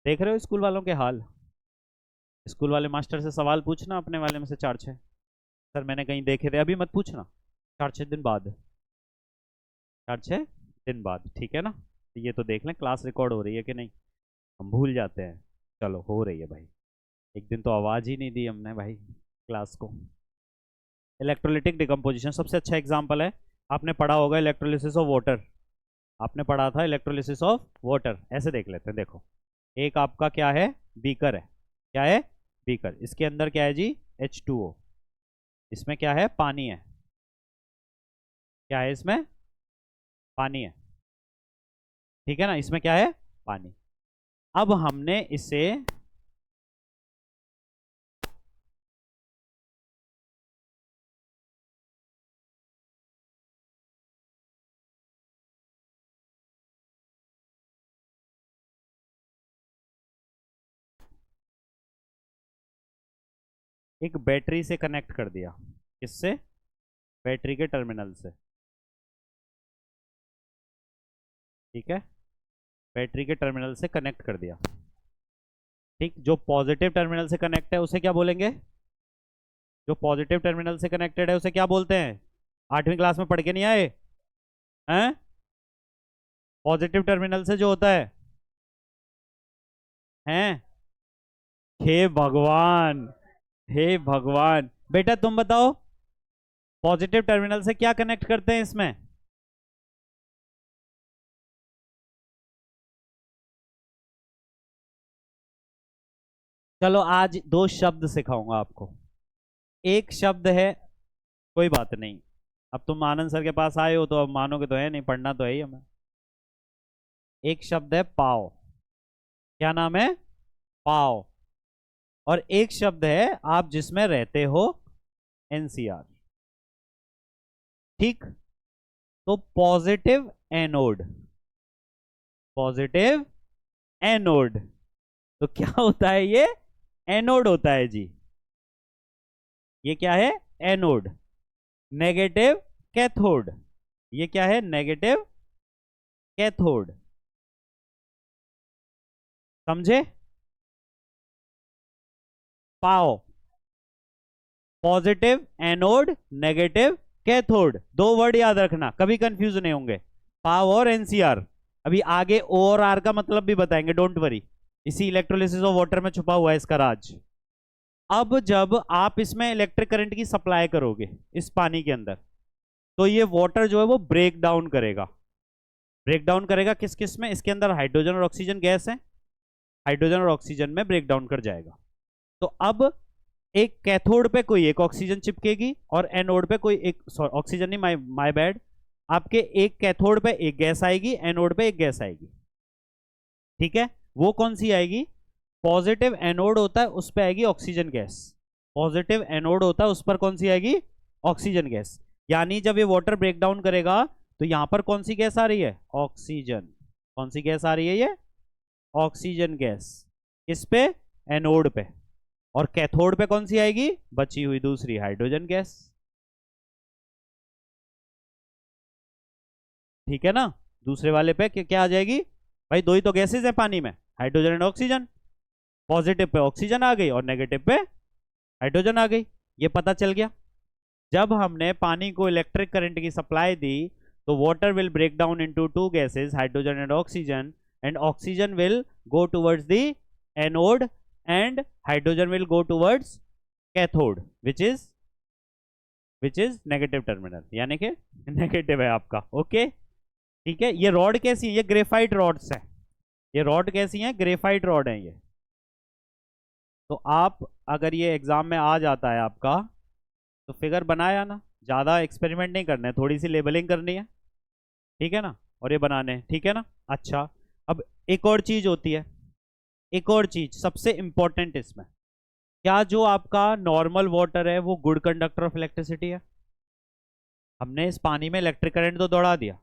देख रहे हो स्कूल वालों के हाल? स्कूल वाले मास्टर से सवाल पूछना अपने वाले में से 4-6. सर मैंने कहीं देखे थे, अभी मत पूछना, 4-6 दिन बाद, 4-6 दिन बाद. ठीक है ना, ये तो देख लें क्लास रिकॉर्ड हो रही है कि नहीं, हम भूल जाते हैं. चलो हो रही है भाई, एक दिन तो आवाज़ ही नहीं दी हमने भाई क्लास को. इलेक्ट्रोलिटिक डिकम्पोजिशन सबसे अच्छा एग्जाम्पल है, आपने पढ़ा होगा इलेक्ट्रोलिसिस ऑफ वाटर. आपने पढ़ा था इलेक्ट्रोलिसिस ऑफ वाटर. ऐसे देख लेते हैं, देखो एक आपका क्या है? बीकर है. क्या है? बीकर. इसके अंदर क्या है जी? H2O. इसमें क्या है? पानी है. क्या है इसमें? पानी है. ठीक है ना, इसमें क्या है? पानी. अब हमने इसे एक बैटरी से कनेक्ट कर दिया. किससे? बैटरी के टर्मिनल से. ठीक है, बैटरी के टर्मिनल से कनेक्ट कर दिया. ठीक, जो पॉजिटिव टर्मिनल से कनेक्ट है उसे क्या बोलेंगे? जो पॉजिटिव टर्मिनल से कनेक्टेड है उसे क्या बोलते हैं? 8वीं क्लास में पढ़ के नहीं आए हैं? पॉजिटिव टर्मिनल से जो होता है हैं? हे भगवान, हे भगवान. बेटा तुम बताओ, पॉजिटिव टर्मिनल से क्या कनेक्ट करते हैं इसमें? चलो आज 2 शब्द सिखाऊंगा आपको. एक शब्द है, कोई बात नहीं, अब तुम आनंद सर के पास आए हो तो अब मानोगे तो है नहीं, पढ़ना तो है ही हमें. एक शब्द है पाव. क्या नाम है? पाव. और एक शब्द है आप जिसमें रहते हो, एनसीआर. ठीक, तो पॉजिटिव एनोड, पॉजिटिव एनोड. तो क्या होता है ये? एनोड होता है जी. ये क्या है? एनोड. Negative cathode. ये क्या है? Negative cathode. समझे? पाओ, positive anode, negative cathode. 2 word याद रखना, कभी कंफ्यूज नहीं होंगे. पाव और एनसीआर. अभी आगे ओ और आर का मतलब भी बताएंगे, डोंट वरी. इसी इलेक्ट्रोलिसिस ऑफ वाटर में छुपा हुआ है इसका राज. अब जब आप इसमें इलेक्ट्रिक करंट की सप्लाई करोगे इस पानी के अंदर, तो ये वाटर जो है वो ब्रेक डाउन करेगा. ब्रेक डाउन करेगा किस किस में? इसके अंदर हाइड्रोजन और ऑक्सीजन गैस है, हाइड्रोजन और ऑक्सीजन में ब्रेक डाउन कर जाएगा. तो अब एक कैथोड पे कोई एक ऑक्सीजन चिपकेगी और एनोड पे कोई एक, ऑक्सीजन नहीं, माय बैड, आपके एक कैथोड पे एक गैस आएगी, एनोड पे एक गैस आएगी. ठीक है, वो कौन सी आएगी? पॉजिटिव एनोड होता है उस पर आएगी ऑक्सीजन गैस। पॉजिटिव एनोड होता है उस पर कौन सी आएगी? Oxygen gas. यानी जब ये वाटर ब्रेक डाउन करेगा तो यहां पर कौन सी गैस आ रही है? ऑक्सीजन। कौन सी गैस आ रही है? ये ऑक्सीजन गैस। किस पे? एनोड पे। और कैथोड पे कौन सी आएगी? बची हुई दूसरी हाइड्रोजन गैस। ठीक है ना? दूसरे वाले पे क्या आ जाएगी? भाई दो ही तो गैसेज है पानी में, hydrogen and oxygen. Positive pay oxygen आ गई और नेगेटिव पे हाइड्रोजन आ गई। ये पता चल गया। जब हमने पानी को इलेक्ट्रिक करंट की सप्लाई दी तो water will break down into two gases, hydrogen and oxygen will go towards the anode and hydrogen will go towards cathode which is negative terminal, यानी कि नेगेटिव है आपका। ओके ठीक है। ये रॉड कैसी है? ये ग्रेफाइट रॉड्स है। ये रॉड कैसी है? ग्रेफाइट रॉड है ये। तो आप अगर ये एग्जाम में आ जाता है आपका तो फिगर बनाया ना, ज़्यादा एक्सपेरिमेंट नहीं करना है, थोड़ी सी लेबलिंग करनी है, ठीक है ना, और ये बनाने हैं, ठीक है ना। अच्छा, अब एक और चीज़ होती है, एक और चीज़ सबसे इंपॉर्टेंट इसमें, क्या जो आपका नॉर्मल वाटर है वो गुड कंडक्टर ऑफ इलेक्ट्रिसिटी है? हमने इस पानी में इलेक्ट्रिक करंट तो दौड़ा दिया,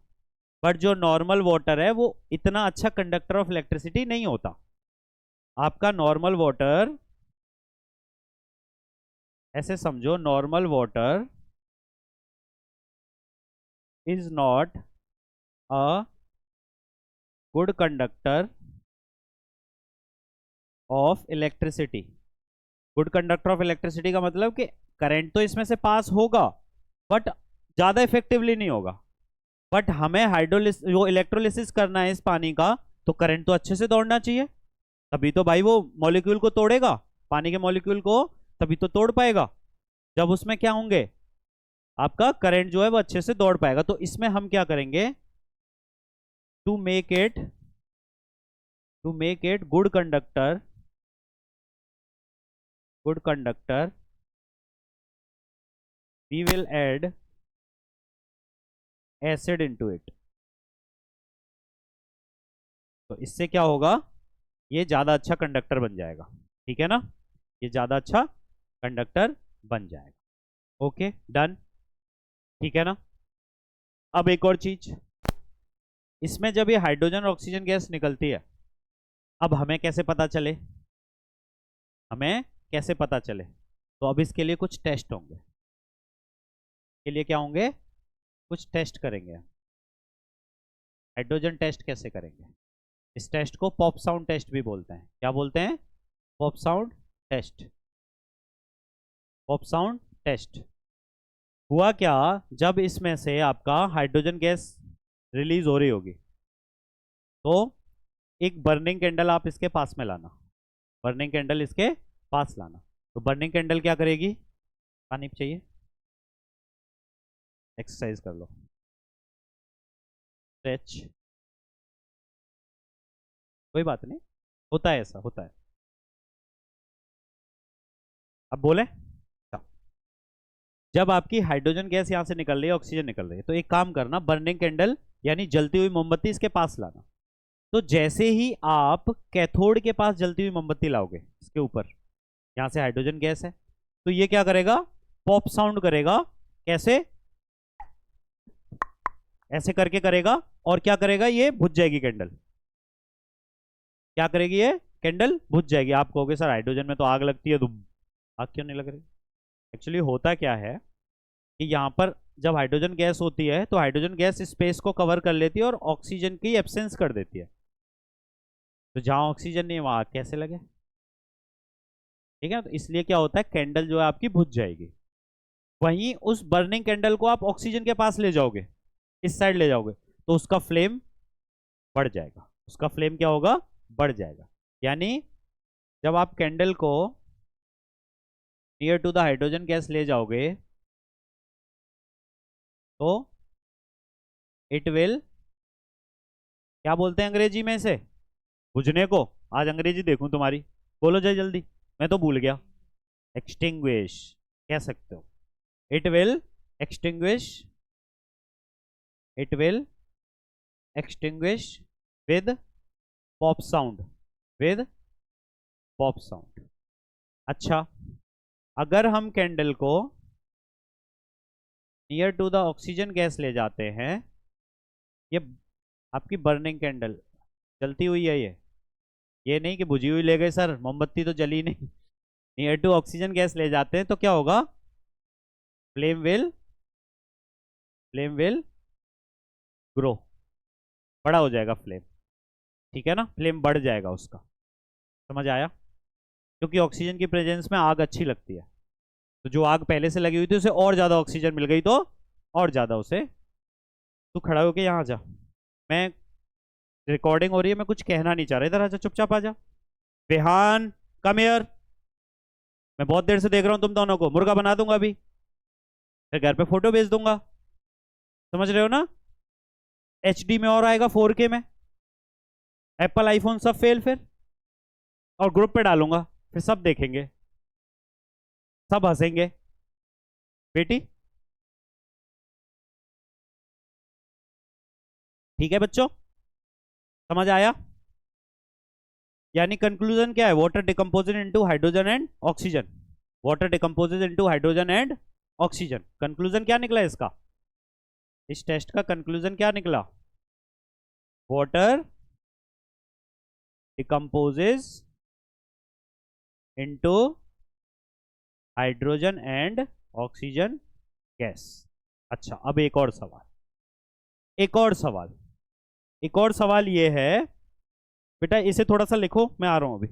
बट जो नॉर्मल वाटर है वो इतना अच्छा कंडक्टर ऑफ इलेक्ट्रिसिटी नहीं होता। आपका नॉर्मल वाटर, ऐसे समझो, normal water is not a good conductor of electricity. Good conductor of electricity का मतलब कि करंट तो इसमें से पास होगा बट ज्यादा इफेक्टिवली नहीं होगा। बट हमें हाइड्रोलिस वो इलेक्ट्रोलिसिस करना है इस पानी का, तो करंट तो अच्छे से दौड़ना चाहिए, तभी तो भाई वो मॉलिक्यूल को तोड़ेगा, पानी के मॉलिक्यूल को तभी तो तोड़ पाएगा। जब उसमें क्या होंगे, आपका करंट जो है वो अच्छे से दौड़ पाएगा। तो इसमें हम क्या करेंगे, to make it good conductor, we will add acid into it। तो इससे क्या होगा, ये ज्यादा अच्छा कंडक्टर बन जाएगा, ठीक है ना, ये ज्यादा अच्छा कंडक्टर बन जाएगा। ओके डन, ठीक है ना। अब एक और चीज, इसमें जब ये हाइड्रोजन और ऑक्सीजन गैस निकलती है, अब हमें कैसे पता चले, हमें कैसे पता चले? तो अब इसके लिए कुछ टेस्ट होंगे। के लिए क्या होंगे? कुछ टेस्ट करेंगे। हाइड्रोजन टेस्ट कैसे करेंगे? इस टेस्ट को पॉप साउंड टेस्ट भी बोलते हैं। क्या बोलते हैं? Pop sound test. Pop sound test. हुआ क्या, जब इसमें से आपका हाइड्रोजन गैस रिलीज हो रही होगी तो एक बर्निंग कैंडल आप इसके पास में लाना, बर्निंग कैंडल इसके पास लाना। तो बर्निंग कैंडल क्या करेगी? पानी चाहिए, एक्सरसाइज कर लो, स्ट्रेच, कोई बात नहीं, होता है, ऐसा होता है। अब बोले, जब आपकी हाइड्रोजन गैस यहां से निकल रही है, ऑक्सीजन निकल रही है, तो एक काम करना, बर्निंग कैंडल यानी जलती हुई मोमबत्ती इसके पास लाना। तो जैसे ही आप कैथोड के पास जलती हुई मोमबत्ती लाओगे इसके ऊपर, यहां से हाइड्रोजन गैस है, तो ये क्या करेगा? पॉप साउंड करेगा। कैसे? ऐसे करके करेगा। और क्या करेगा? ये बुझ जाएगी कैंडल। क्या करेगी? ये कैंडल बुझ जाएगी। आप कहोगे सर हाइड्रोजन में तो आग लगती है, तो आग क्यों नहीं लग रही? एक्चुअली होता क्या है कि यहाँ पर जब हाइड्रोजन गैस होती है तो हाइड्रोजन गैस स्पेस को कवर कर लेती है और ऑक्सीजन की एब्सेंस कर देती है। तो जहां ऑक्सीजन नहीं है वहां आग कैसे लगे? ठीक है, तो इसलिए क्या होता है, कैंडल जो है आपकी बुझ जाएगी। वहीं उस बर्निंग कैंडल को आप ऑक्सीजन के पास ले जाओगे, इस साइड ले जाओगे, तो उसका फ्लेम बढ़ जाएगा। उसका फ्लेम क्या होगा? बढ़ जाएगा। यानी जब आप कैंडल को near to the hydrogen gas ले जाओगे तो इट विल, क्या बोलते हैं अंग्रेजी में इसे, बुझने को? आज अंग्रेजी देखूं तुम्हारी, बोलो जय जल्दी, मैं तो भूल गया। एक्सटिंग्विश कह सकते हो। It will extinguish, it will extinguish with pop sound, with pop sound. अच्छा, अगर हम कैंडल को near to the oxygen gas ले जाते हैं, ये आपकी बर्निंग कैंडल जलती हुई है, ये नहीं कि बुझी हुई ले गए सर, मोमबत्ती तो जली नहीं। नियर टू ऑक्सीजन गैस ले जाते हैं तो क्या होगा, फ्लेम विल ग्रो, बड़ा हो जाएगा फ्लेम। ठीक है ना, फ्लेम बढ़ जाएगा उसका। समझ आया? क्योंकि ऑक्सीजन की प्रेजेंस में आग अच्छी लगती है, तो जो आग पहले से लगी हुई थी उसे और ज्यादा ऑक्सीजन मिल गई तो और ज्यादा उसे। तू खड़ा होके यहाँ जा, मैं रिकॉर्डिंग हो रही है, मैं कुछ कहना नहीं चाह रहा, इधर आजा, चुपचाप आजा। Vihaan, come here. मैं बहुत देर से देख रहा हूँ तुम दोनों को, मुर्गा बना दूंगा अभी, फिर घर पे फोटो भेज दूंगा। समझ रहे हो ना? HD में और आएगा, 4K में, एप्पल आईफोन सब फेल फिर, और ग्रुप पे डालूंगा, फिर सब देखेंगे, सब हंसेंगे। बेटी ठीक है बच्चों, समझ आया? यानी कंक्लूजन क्या है, water decomposes into hydrogen and oxygen, water decomposes into hydrogen and oxygen. Conclusion क्या निकला इसका, इस टेस्ट का कंक्लूजन क्या निकला, water decomposes into hydrogen and oxygen gas. अच्छा, अब एक और सवाल, एक और सवाल, एक और सवाल ये है, बेटा इसे थोड़ा सा लिखो, मैं आ रहा हूं अभी।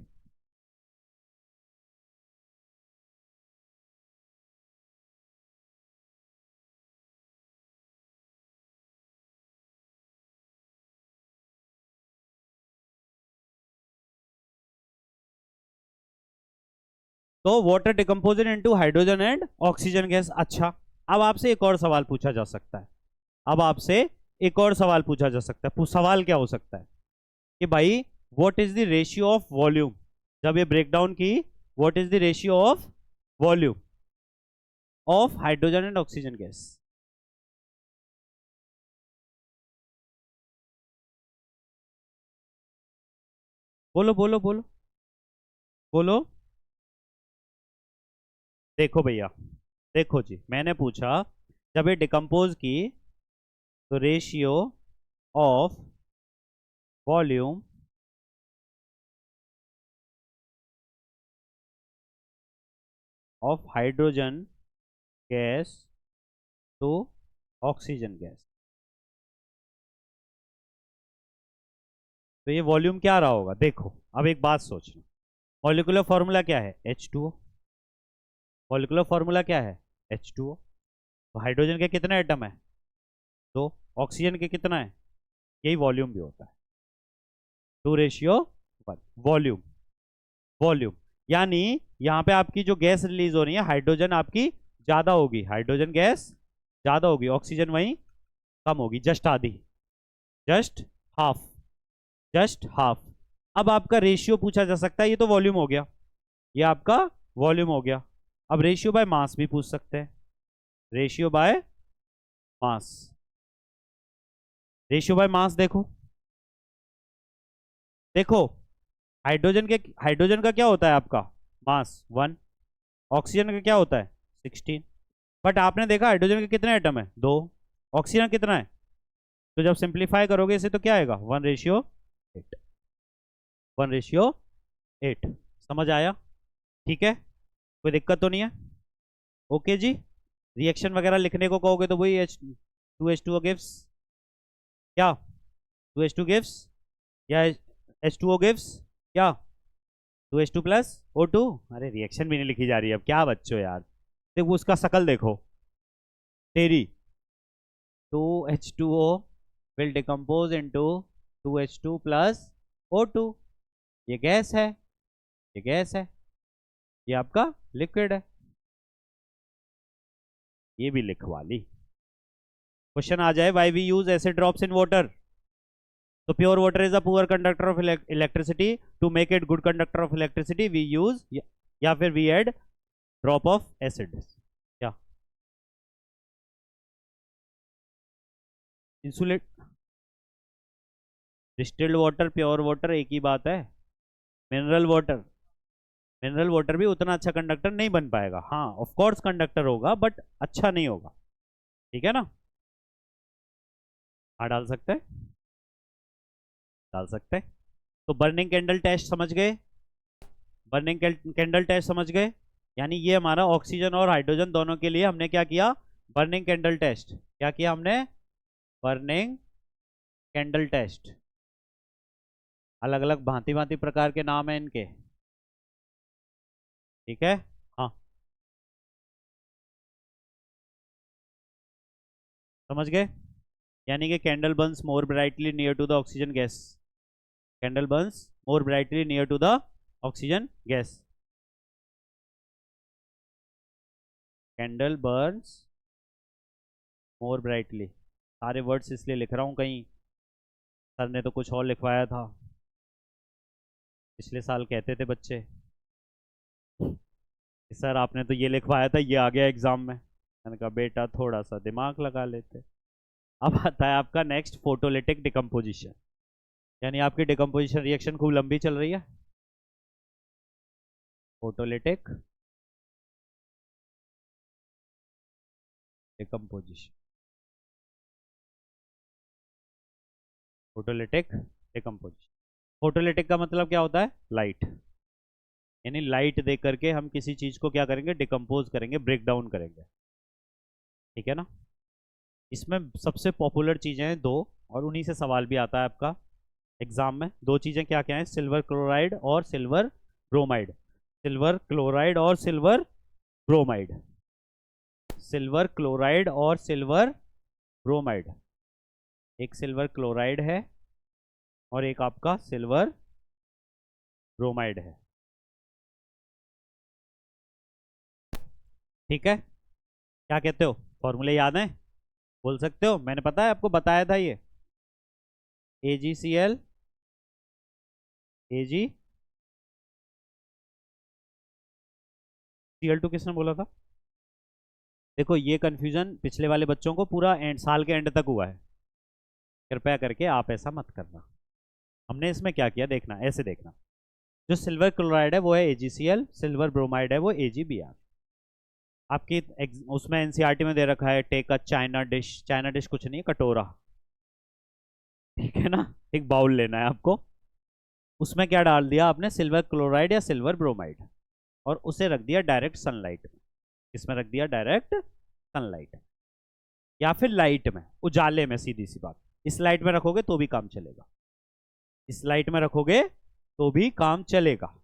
तो water decomposed into hydrogen and oxygen gas. अच्छा, अब आपसे एक और सवाल पूछा जा सकता है, अब आपसे एक और सवाल पूछा जा सकता है। सवाल क्या हो सकता है कि भाई what is the ratio of volume, जब ये ब्रेकडाउन की, what is the ratio of volume of hydrogen and oxygen gas. बोलो बोलो बोलो बोलो। देखो भैया, देखो जी, मैंने पूछा जब ये डिकम्पोज की तो ratio of volume of hydrogen gas to oxygen gas, तो ये वॉल्यूम क्या रहा होगा। देखो अब एक बात सोचना, मॉलिक्यूलर फॉर्मूला क्या है, H2O। मॉलिक्यूलर फॉर्मूला क्या है, H2O। तो हाइड्रोजन के कितने एटम है, 2, ऑक्सीजन के कितना है, यही वॉल्यूम भी होता है, 2:1। वॉल्यूम, वॉल्यूम, यानी यहाँ पे आपकी जो गैस रिलीज हो रही है, हाइड्रोजन आपकी ज्यादा होगी, हाइड्रोजन गैस ज्यादा होगी, ऑक्सीजन वही कम होगी, जस्ट आधी, जस्ट हाफ, जस्ट हाफ। अब आपका रेशियो पूछा जा सकता है, ये तो वॉल्यूम हो गया, ये आपका वॉल्यूम हो गया। अब रेशियो बाय मास भी पूछ सकते हैं, ratio by mass, ratio by mass देखो, देखो हाइड्रोजन का क्या होता है आपका मास 1, ऑक्सीजन का क्या होता है 16। बट आपने देखा हाइड्रोजन के कितने एटम है, 2, ऑक्सीजन कितना है, तो जब सिंप्लीफाई करोगे इसे तो क्या आएगा 1:8, 1:8। समझ आया? ठीक है, कोई दिक्कत तो नहीं है? ओके जी। रिएक्शन वगैरह लिखने को कहोगे तो वही H2H2O गिव्स क्या, 2H2 गिव्स, या H2O गिव्स क्या, 2H2 प्लस O2। अरे रिएक्शन भी नहीं लिखी जा रही है अब, क्या बच्चों यार, देखो उसका शकल देखो तेरी, 2H2O will decompose into 2H2 plus O2। ये गैस है, ये गैस है, ये आपका लिक्विड है, ये भी लिखवा ली। क्वेश्चन आ जाए, why we use acid drops in water, तो pure water is a poor conductor of electricity, to make it good conductor of electricity we use, या फिर we add drop of acid, क्या insulate, distilled water pure water एक ही बात है, mineral water mineral water भी उतना अच्छा कंडक्टर नहीं बन पाएगा। हाँ ऑफ कोर्स कंडक्टर होगा बट अच्छा नहीं होगा, ठीक है ना। हाँ डाल सकते हैं, डाल सकते हैं। तो बर्निंग कैंडल टेस्ट समझ गए, बर्निंग कैंडल टेस्ट समझ गए। यानी ये हमारा ऑक्सीजन और हाइड्रोजन दोनों के लिए हमने क्या किया, बर्निंग कैंडल टेस्ट। क्या किया हमने, बर्निंग कैंडल टेस्ट। अलग अलग भांति भांति प्रकार के नाम है इनके, ठीक है। हाँ समझ गए। यानी कि candle burns more brightly near to the oxygen gas, candle burns more brightly near to the oxygen gas, candle burns more brightly. सारे वर्ड्स इसलिए लिख रहा हूँ, कहीं सर ने तो कुछ और लिखवाया था, पिछले साल कहते थे बच्चे कि सर आपने तो ये लिखवाया था, ये आ गया एग्जाम में। मैंने कहा बेटा थोड़ा सा दिमाग लगा लेते। अब आता है आपका नेक्स्ट, फोटोलिटिक डिकम्पोजिशन। यानी आपकी डिकम्पोजिशन रिएक्शन खूब लंबी चल रही है। Photolytic decomposition, photolytic decomposition. Photolytic का मतलब क्या होता है, लाइट। यानी लाइट दे करके हम किसी चीज को क्या करेंगे, डिकम्पोज करेंगे, ब्रेक डाउन करेंगे, ठीक है ना। इसमें सबसे पॉपुलर चीजें हैं दो, और उन्हीं से सवाल भी आता है आपका एग्जाम में। दो चीजें क्या क्या हैं, सिल्वर क्लोराइड और सिल्वर ब्रोमाइड। सिल्वर क्लोराइड और सिल्वर ब्रोमाइड, सिल्वर क्लोराइड और सिल्वर ब्रोमाइड। एक सिल्वर क्लोराइड है और एक आपका सिल्वर ब्रोमाइड है, ठीक है। क्या कहते हो, फॉर्मूले याद है, बोल सकते हो, मैंने पता है आपको बताया था ये। AgCl AgCl2 किसने बोला था। देखो ये कंफ्यूजन पिछले वाले बच्चों को पूरा एंड साल के एंड तक हुआ है, कृपया करके आप ऐसा मत करना। हमने इसमें क्या किया देखना, ऐसे देखना, जो सिल्वर क्लोराइड है वो है AgCl, सिल्वर ब्रोमाइड है वो AgBr। आपकी उसमें एनसीईआरटी में दे रखा है take a china dish, china dish कुछ नहीं, कटोरा, ठीक है ना। एक बाउल लेना है आपको, उसमें क्या डाल दिया आपने, सिल्वर क्लोराइड या सिल्वर ब्रोमाइड, और उसे रख दिया डायरेक्ट सनलाइट में। इसमें रख दिया डायरेक्ट सनलाइट या फिर लाइट में, उजाले में, सीधी सी बात। इस लाइट में रखोगे तो भी काम चलेगा, इस लाइट में रखोगे तो भी काम चलेगा।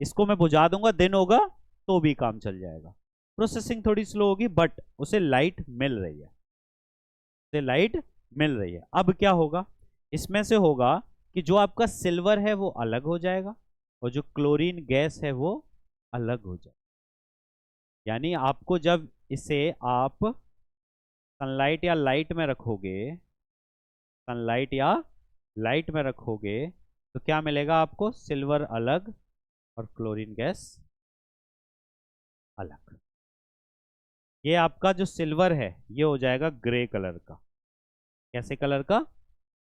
इसको मैं बुझा दूंगा, दिन होगा तो भी काम चल जाएगा। प्रोसेसिंग थोड़ी स्लो होगी बट उसे लाइट मिल रही है, उसे लाइट मिल रही है। अब क्या होगा, इसमें से होगा कि जो आपका सिल्वर है वो अलग हो जाएगा और जो क्लोरीन गैस है वो अलग हो जाएगा। यानी आपको जब इसे आप सनलाइट या लाइट में रखोगे, सनलाइट या लाइट में रखोगे तो क्या मिलेगा आपको, सिल्वर अलग और क्लोरीन गैस अलग। ये आपका जो सिल्वर है ये हो जाएगा ग्रे कलर का। कैसे कलर का,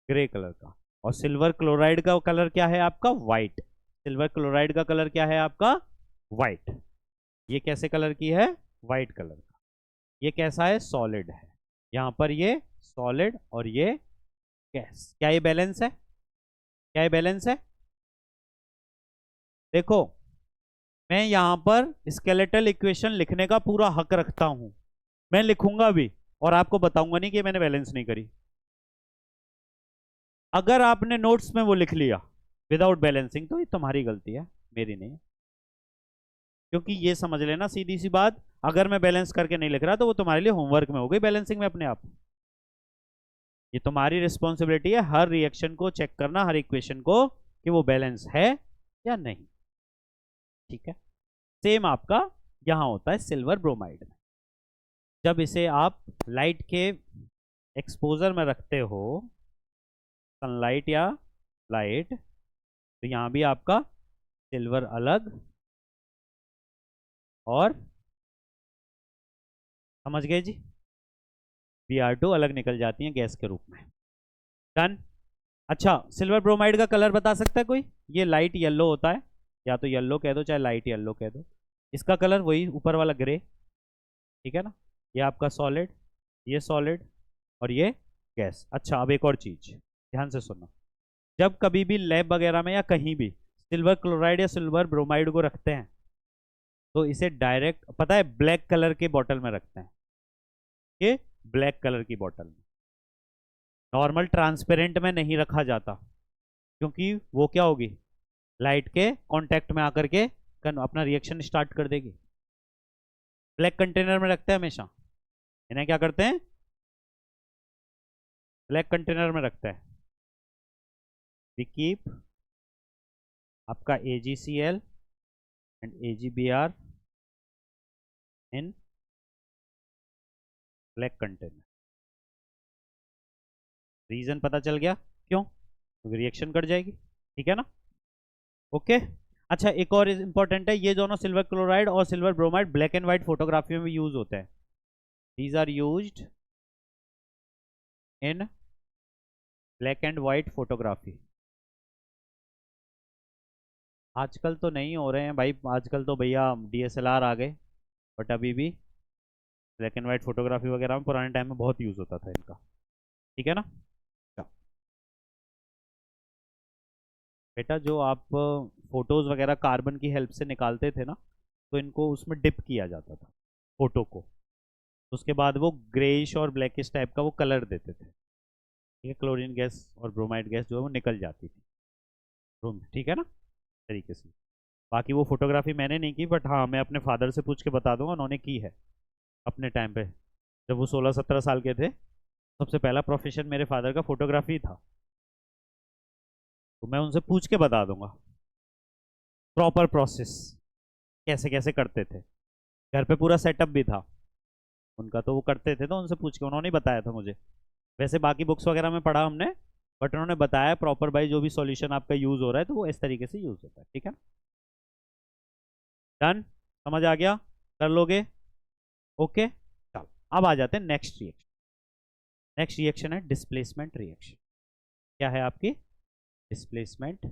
ग्रे कलर का। और सिल्वर क्लोराइड का कलर क्या है आपका, व्हाइट। सिल्वर क्लोराइड का कलर क्या है आपका, व्हाइट। ये कैसे कलर की है, व्हाइट कलर का। ये कैसा है, सॉलिड है। यहां पर ये सॉलिड और ये गैस। क्या ये बैलेंस है, क्या ये बैलेंस है। देखो मैं यहां पर स्केलेटल इक्वेशन लिखने का पूरा हक रखता हूं, मैं लिखूंगा भी और आपको बताऊंगा नहीं कि मैंने बैलेंस नहीं करी। अगर आपने नोट्स में वो लिख लिया विदाउट बैलेंसिंग तो ये तुम्हारी गलती है, मेरी नहीं। क्योंकि ये समझ लेना सीधी सी बात, अगर मैं बैलेंस करके नहीं लिख रहा तो वो तुम्हारे लिए होमवर्क में हो गई बैलेंसिंग में अपने आप। ये तुम्हारी रिस्पॉन्सिबिलिटी है हर रिएक्शन को चेक करना, हर इक्वेशन को, कि वो बैलेंस है या नहीं, ठीक है। सेम आपका यहां होता है सिल्वर ब्रोमाइड में। जब इसे आप लाइट के एक्सपोजर में रखते हो, सनलाइट या लाइट, तो यहां भी आपका सिल्वर अलग और, समझ गए जी, Br2 अलग निकल जाती हैं गैस के रूप में। डन। अच्छा सिल्वर ब्रोमाइड का कलर बता सकता है कोई, ये लाइट येलो होता है, या तो येलो कह दो चाहे लाइट येलो कह दो। इसका कलर वही ऊपर वाला ग्रे, ठीक है ना। ये आपका सॉलिड, ये सॉलिड और ये गैस। अच्छा अब एक और चीज ध्यान से सुनो, जब कभी भी लैब वगैरह में या कहीं भी सिल्वर क्लोराइड या सिल्वर ब्रोमाइड को रखते हैं तो इसे डायरेक्ट पता है ब्लैक कलर के बॉटल में रखते हैं। ये ब्लैक कलर की बॉटल में, नॉर्मल ट्रांसपेरेंट में नहीं रखा जाता, क्योंकि वो क्या होगी, लाइट के कांटेक्ट में आकर के अपना रिएक्शन स्टार्ट कर देगी। ब्लैक कंटेनर में रखते हैं हमेशा, इन्हें क्या करते हैं, ब्लैक कंटेनर में रखते हैं। वी कीप आपका AgCl and AgBr in black container. Reason पता चल गया क्यों, क्योंकि रिएक्शन कट जाएगी, ठीक है ना। ओके अच्छा एक और इंपॉर्टेंट है, ये दोनों सिल्वर क्लोराइड और silver bromide black and white photography में भी यूज होते हैं। These are used in black and white photography. आजकल तो नहीं हो रहे हैं भाई, आजकल तो भैया DSLR आ गए, बट अभी भी ब्लैक एंड व्हाइट फोटोग्राफी वगैरह में पुराने टाइम में बहुत यूज होता था इनका, ठीक है ना। बेटा जो आप फोटोज वगैरह कार्बन की हेल्प से निकालते थे ना, तो इनको उसमें डिप किया जाता था फोटो को, उसके बाद वो ग्रेइश और ब्लैकिश टाइप का वो कलर देते थे, ठीक है। क्लोरीन गैस और ब्रोमाइड गैस जो है वो निकल जाती थी रूम, ठीक है ना तरीके से। बाकी वो फोटोग्राफी मैंने नहीं की, बट हाँ मैं अपने फादर से पूछ के बता दूंगा, उन्होंने की है अपने टाइम पे, जब वो 16-17 साल के थे। सबसे पहला प्रोफेशन मेरे फादर का फोटोग्राफी था, तो मैं उनसे पूछ के बता दूंगा प्रॉपर प्रोसेस कैसे कैसे करते थे। घर पे पूरा सेटअप भी था उनका, तो वो करते थे, तो उनसे पूछ के उन्होंने ही बताया था मुझे। वैसे बाकी बुक्स वगैरह में पढ़ा हमने, बट उन्होंने बताया प्रॉपर भाई जो भी सॉल्यूशन आपका यूज हो रहा है तो वो इस तरीके से यूज होता है, ठीक है। डन, समझ आ गया, कर लोगे, ओके। चलो अब आ जाते हैं नेक्स्ट रिएक्शन। नेक्स्ट रिएक्शन है डिस्प्लेसमेंट रिएक्शन। क्या है आपकी, डिस्प्लेसमेंट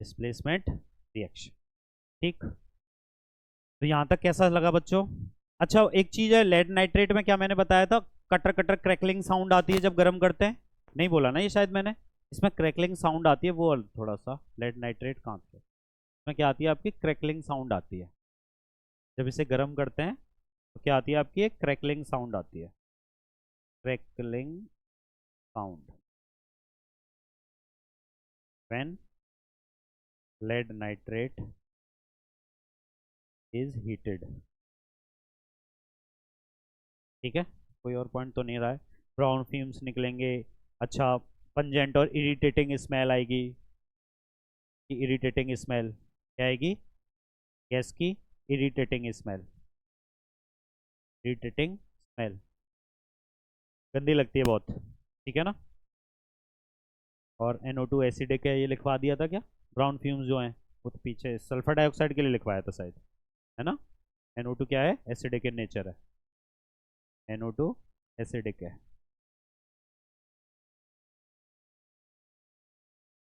डिस्प्लेसमेंट रिएक्शन, ठीक। तो यहां तक कैसा लगा बच्चों। अच्छा एक चीज है, लेड नाइट्रेट में क्या मैंने बताया था, कटर कटर क्रैकलिंग साउंड आती है जब गर्म करते हैं, नहीं बोला ना ये शायद मैंने, इसमें क्रैकलिंग साउंड आती है, वो थोड़ा सा लेड नाइट्रेट कहाँ से, इसमें क्या आती है आपकी, क्रैकलिंग साउंड आती है। जब इसे गर्म करते हैं तो क्या आती है आपकी, एक क्रैकलिंग साउंड आती है, crackling sound when lead nitrate is heated, ठीक है। कोई और पॉइंट तो नहीं रहा है। ब्राउन फ्यूम्स निकलेंगे, अच्छा पंजेंट और इरिटेटिंग स्मेल आएगी, कि इरिटेटिंग स्मेल क्या आएगी, गैस की इरिटेटिंग स्मेल, इरिटेटिंग स्मेल गंदी लगती है बहुत, ठीक है ना। और NO2 एसिडिक है, ये लिखवा दिया था क्या, ब्राउन फ्यूम्स जो हैं वो तो पीछे सल्फर डाइऑक्साइड के लिए लिखवाया था शायद, है ना। NO2 क्या है, एसिडिक इन नेचर है, NO2 एसिडिक है।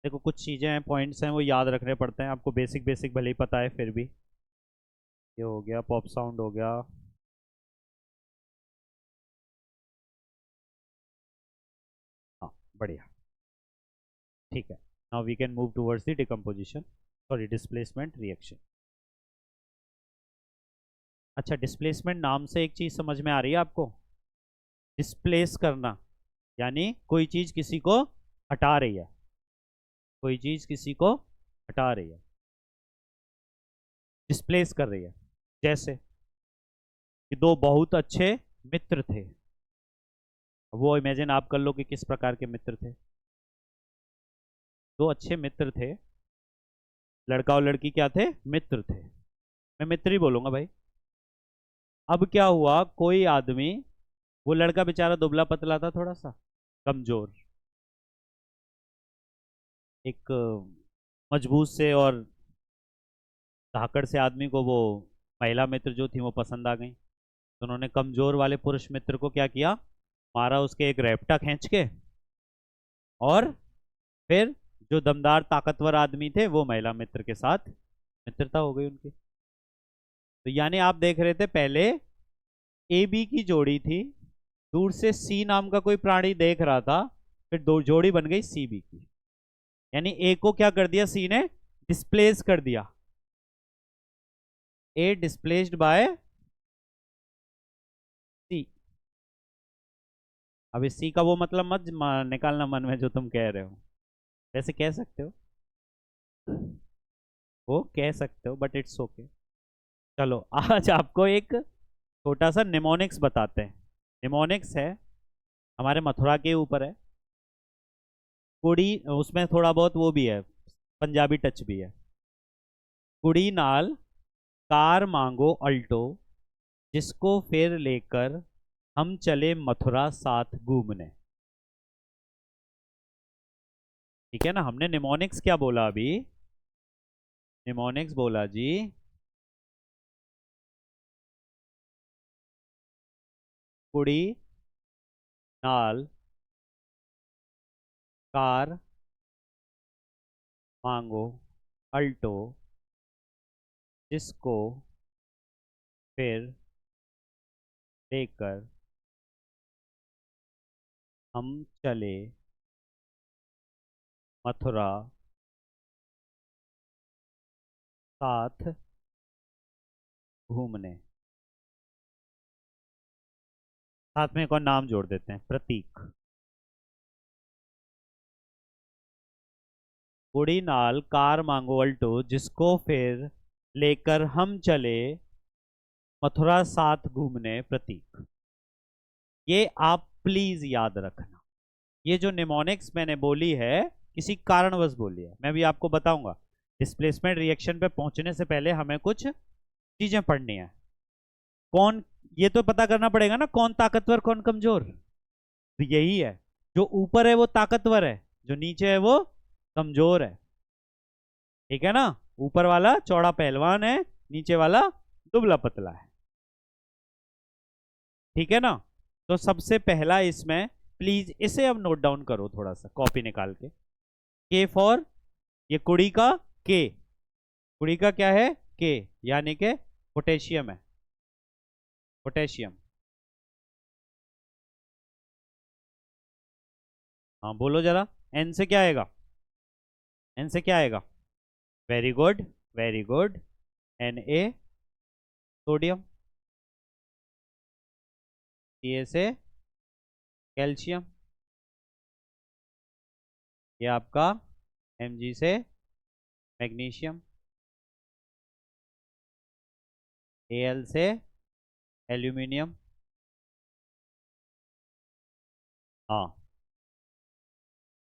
देखो कुछ चीज़ें हैं, पॉइंट्स हैं, वो याद रखने पड़ते हैं आपको, बेसिक बेसिक भले ही पता है फिर भी। ये हो गया, पॉप साउंड हो गया, हाँ बढ़िया, ठीक है। Now we can move towards the decomposition, sorry displacement reaction. अच्छा डिस्प्लेसमेंट नाम से एक चीज़ समझ में आ रही है आपको, डिस्प्लेस करना यानी कोई चीज़ किसी को हटा रही है, कोई चीज़ किसी को हटा रही है, डिस्प्लेस कर रही है। जैसे कि दो बहुत अच्छे मित्र थे, वो इमेजिन आप कर लो कि किस प्रकार के मित्र थे। दो अच्छे मित्र थे, लड़का और लड़की क्या थे, मित्र थे, मैं मित्र ही बोलूंगा भाई। अब क्या हुआ, कोई आदमी, वो लड़का बेचारा दुबला पतला था, थोड़ा सा कमजोर, एक मजबूत से और धाकड़ से आदमी को वो महिला मित्र जो थी वो पसंद आ गई, तो उन्होंने कमजोर वाले पुरुष मित्र को क्या किया, मारा उसके एक रेप्टा खींच के, और फिर जो दमदार ताकतवर आदमी थे वो महिला मित्र के साथ मित्रता हो गई उनकी। तो यानी आप देख रहे थे पहले ए बी की जोड़ी थी, दूर से सी नाम का कोई प्राणी देख रहा था, फिर दो जोड़ी बन गई सी बी की। यानी ए को क्या कर दिया सी ने, डिस्प्लेस कर दिया। ए डिस्प्लेस्ड बाय सी। अब इस सी का वो मतलब मत निकालना मन में जो तुम कह रहे हो, वैसे कह सकते हो, वो कह सकते हो, बट इट्स ओके। चलो आज आपको एक छोटा सा निमोनिक्स बताते हैं। निमोनिक्स है, हमारे मथुरा के ऊपर है। कुड़ी, उसमें थोड़ा बहुत वो भी है, पंजाबी टच भी है। कुड़ी नाल कार मांगो अल्टो, जिसको फिर लेकर हम चले मथुरा साथ घूमने। ठीक है ना, हमने निमोनिक्स क्या बोला अभी, निमोनिक्स बोला जी, कुड़ी नाल कार मांगो अल्टो, जिसको फिर लेकर हम चले मथुरा साथ घूमने। साथ में एक और नाम जोड़ देते हैं, प्रतीक। कुड़ी नाल कार मांगो अल्टो, जिसको फिर लेकर हम चले मथुरा साथ घूमने, प्रतीक। ये आप प्लीज याद रखना। ये जो निमोनिक्स मैंने बोली है, किसी कारणवश बोली है, मैं भी आपको बताऊंगा। डिस्प्लेसमेंट रिएक्शन पे पहुंचने से पहले हमें कुछ चीजें पढ़नी है। कौन, ये तो पता करना पड़ेगा ना, कौन ताकतवर कौन कमजोर। तो यही है, जो ऊपर है वो ताकतवर है, जो नीचे है वो कमजोर है। ठीक है ना, ऊपर वाला चौड़ा पहलवान है, नीचे वाला दुबला पतला है। ठीक है ना। तो सबसे पहला इसमें, प्लीज इसे अब नोट डाउन करो थोड़ा सा कॉपी निकाल के फॉर, ये कुड़ी का के, कुड़ी का क्या है के, यानी के पोटेशियम है, पोटेशियम। हाँ बोलो जरा, एन से क्या आएगा, एन से क्या आएगा, very good, very good, N A sodium, C A से कैल्शियम, ये आपका एम जी से मैग्नीशियम, ए एल से एल्यूमिनियम, हाँ,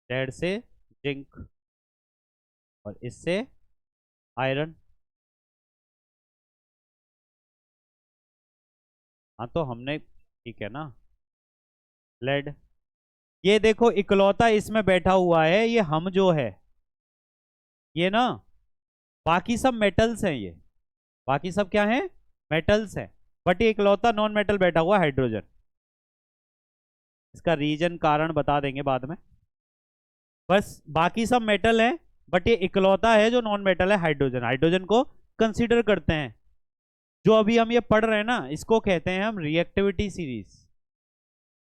जेड से जिंक, और इससे आयरन। हाँ तो हमने, ठीक है ना, लेड। ये देखो इकलौता इसमें बैठा हुआ है ये हम जो है, ये ना, बाकी सब मेटल्स हैं, ये बाकी सब क्या है, मेटल्स हैं, बट ये इकलौता नॉन मेटल बैठा हुआ है, हाइड्रोजन। इसका रीजन कारण बता देंगे बाद में। बस बाकी सब मेटल है, बट ये इकलौता है जो नॉन मेटल है, हाइड्रोजन। हाइड्रोजन को कंसीडर करते हैं। जो अभी हम ये पढ़ रहे हैं ना, इसको कहते हैं हम रिएक्टिविटी सीरीज।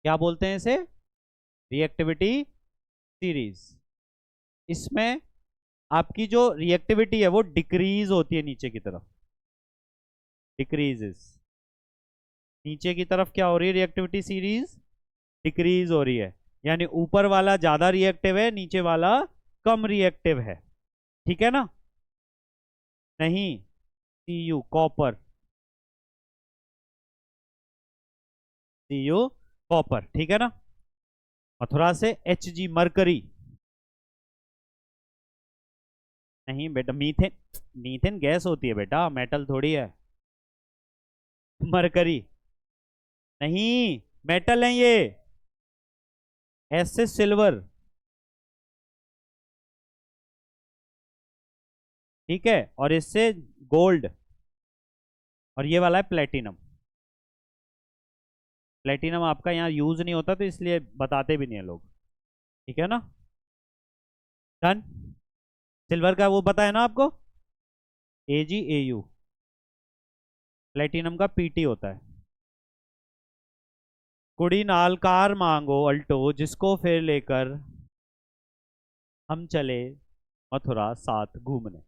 क्या बोलते हैं इसे, रिएक्टिविटी सीरीज। इसमें आपकी जो रिएक्टिविटी है वो डिक्रीज होती है नीचे की तरफ, डिक्रीजेस। नीचे की तरफ क्या हो रही है, रिएक्टिविटी सीरीज डिक्रीज हो रही है। यानी ऊपर वाला ज्यादा रिएक्टिव है, नीचे वाला कम रिएक्टिव है। ठीक है ना, नहीं, C U copper, C U copper, ठीक है ना। मथुरा से एच जी मरकरी, नहीं बेटा, मीथेन, मीथेन गैस होती है बेटा, मेटल थोड़ी है। मरकरी, नहीं, मेटल है ये। एस से सिल्वर, ठीक है, और इससे गोल्ड, और ये वाला है प्लेटिनम। प्लेटिनम आपका यहाँ यूज नहीं होता तो इसलिए बताते भी नहीं है लोग, ठीक है ना। डन। सिल्वर का वो पता है ना आपको, AgAu। प्लेटिनम का PT होता है। कुड़ी नाल कार मांगो अल्टो, जिसको फिर लेकर हम चले मथुरा साथ घूमने।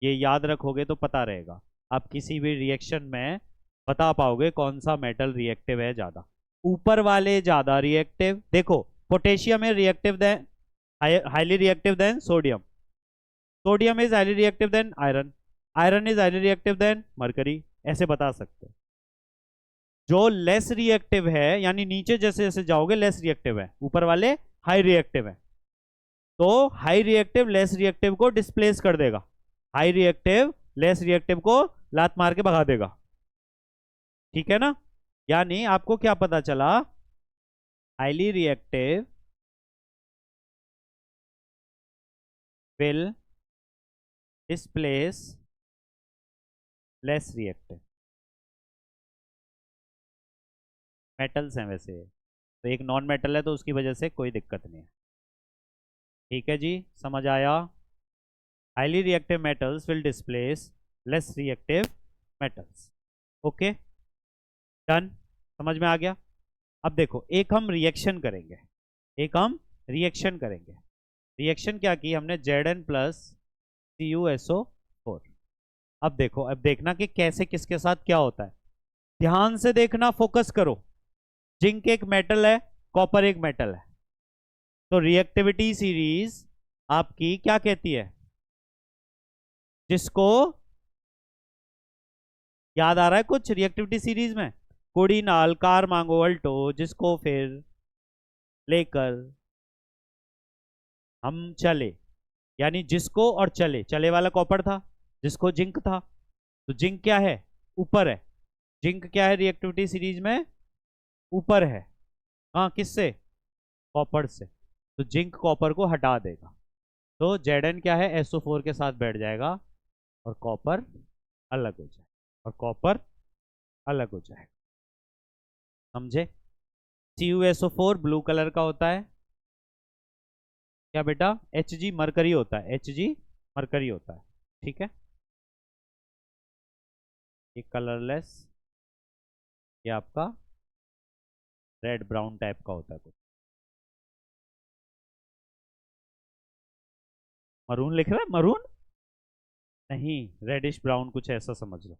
ये याद रखोगे तो पता रहेगा, आप किसी भी रिएक्शन में बता पाओगे कौन सा मेटल रिएक्टिव है ज्यादा। ऊपर वाले ज्यादा रिएक्टिव, देखो पोटेशियम है reactive than, highly reactive than sodium, sodium is highly reactive than iron, iron is highly reactive than mercury, ऐसे बता सकते हो। जो लेस रिएक्टिव है, यानी नीचे जैसे जैसे जाओगे लेस रिएक्टिव है, ऊपर वाले हाई रिएक्टिव है, तो हाई रिएक्टिव लेस रिएक्टिव को डिस्प्लेस कर देगा, हाई रिएक्टिव लेस रिएक्टिव को लात मार के भगा देगा, ठीक है ना। यानी आपको क्या पता चला, highly reactive will displace less reactive. Metals हैं वैसे, तो एक नॉन मेटल है तो उसकी वजह से कोई दिक्कत नहीं है, ठीक है जी, समझ आया। Highly reactive metals will displace less reactive metals. Okay done, समझ में आ गया। अब देखो एक हम रिएक्शन करेंगे, एक हम रिएक्शन करेंगे। रिएक्शन क्या की हमने, Zn प्लस CuSO4। अब देखो, अब देखना कि कैसे किसके साथ क्या होता है, ध्यान से देखना, फोकस करो। जिंक एक मेटल है, कॉपर एक मेटल है, तो रिएक्टिविटी सीरीज आपकी क्या कहती है, जिसको याद आ रहा है कुछ रिएक्टिविटी सीरीज में, कुड़ी नाल कार मांगो अल्टो, जिसको फिर लेकर हम चले, यानी जिसको और चले, चले वाला कॉपर था, जिसको जिंक था, तो जिंक क्या है, ऊपर है, जिंक क्या है रिएक्टिविटी सीरीज में, ऊपर है, हाँ किससे, कॉपर से, तो जिंक कॉपर को हटा देगा, तो Zn क्या है, SO4 के साथ बैठ जाएगा और कॉपर अलग हो जाएगा, और कॉपर अलग हो जाएगा, समझे। CuSO4 ब्लू कलर का होता है, क्या बेटा, Hg मरकरी होता है, Hg मरकरी होता है, ठीक है। ये कलरलेस, ये आपका रेड ब्राउन टाइप का होता है कुछ, मरून लिख रहा है, मरून नहीं, रेडिश ब्राउन कुछ ऐसा समझ लो,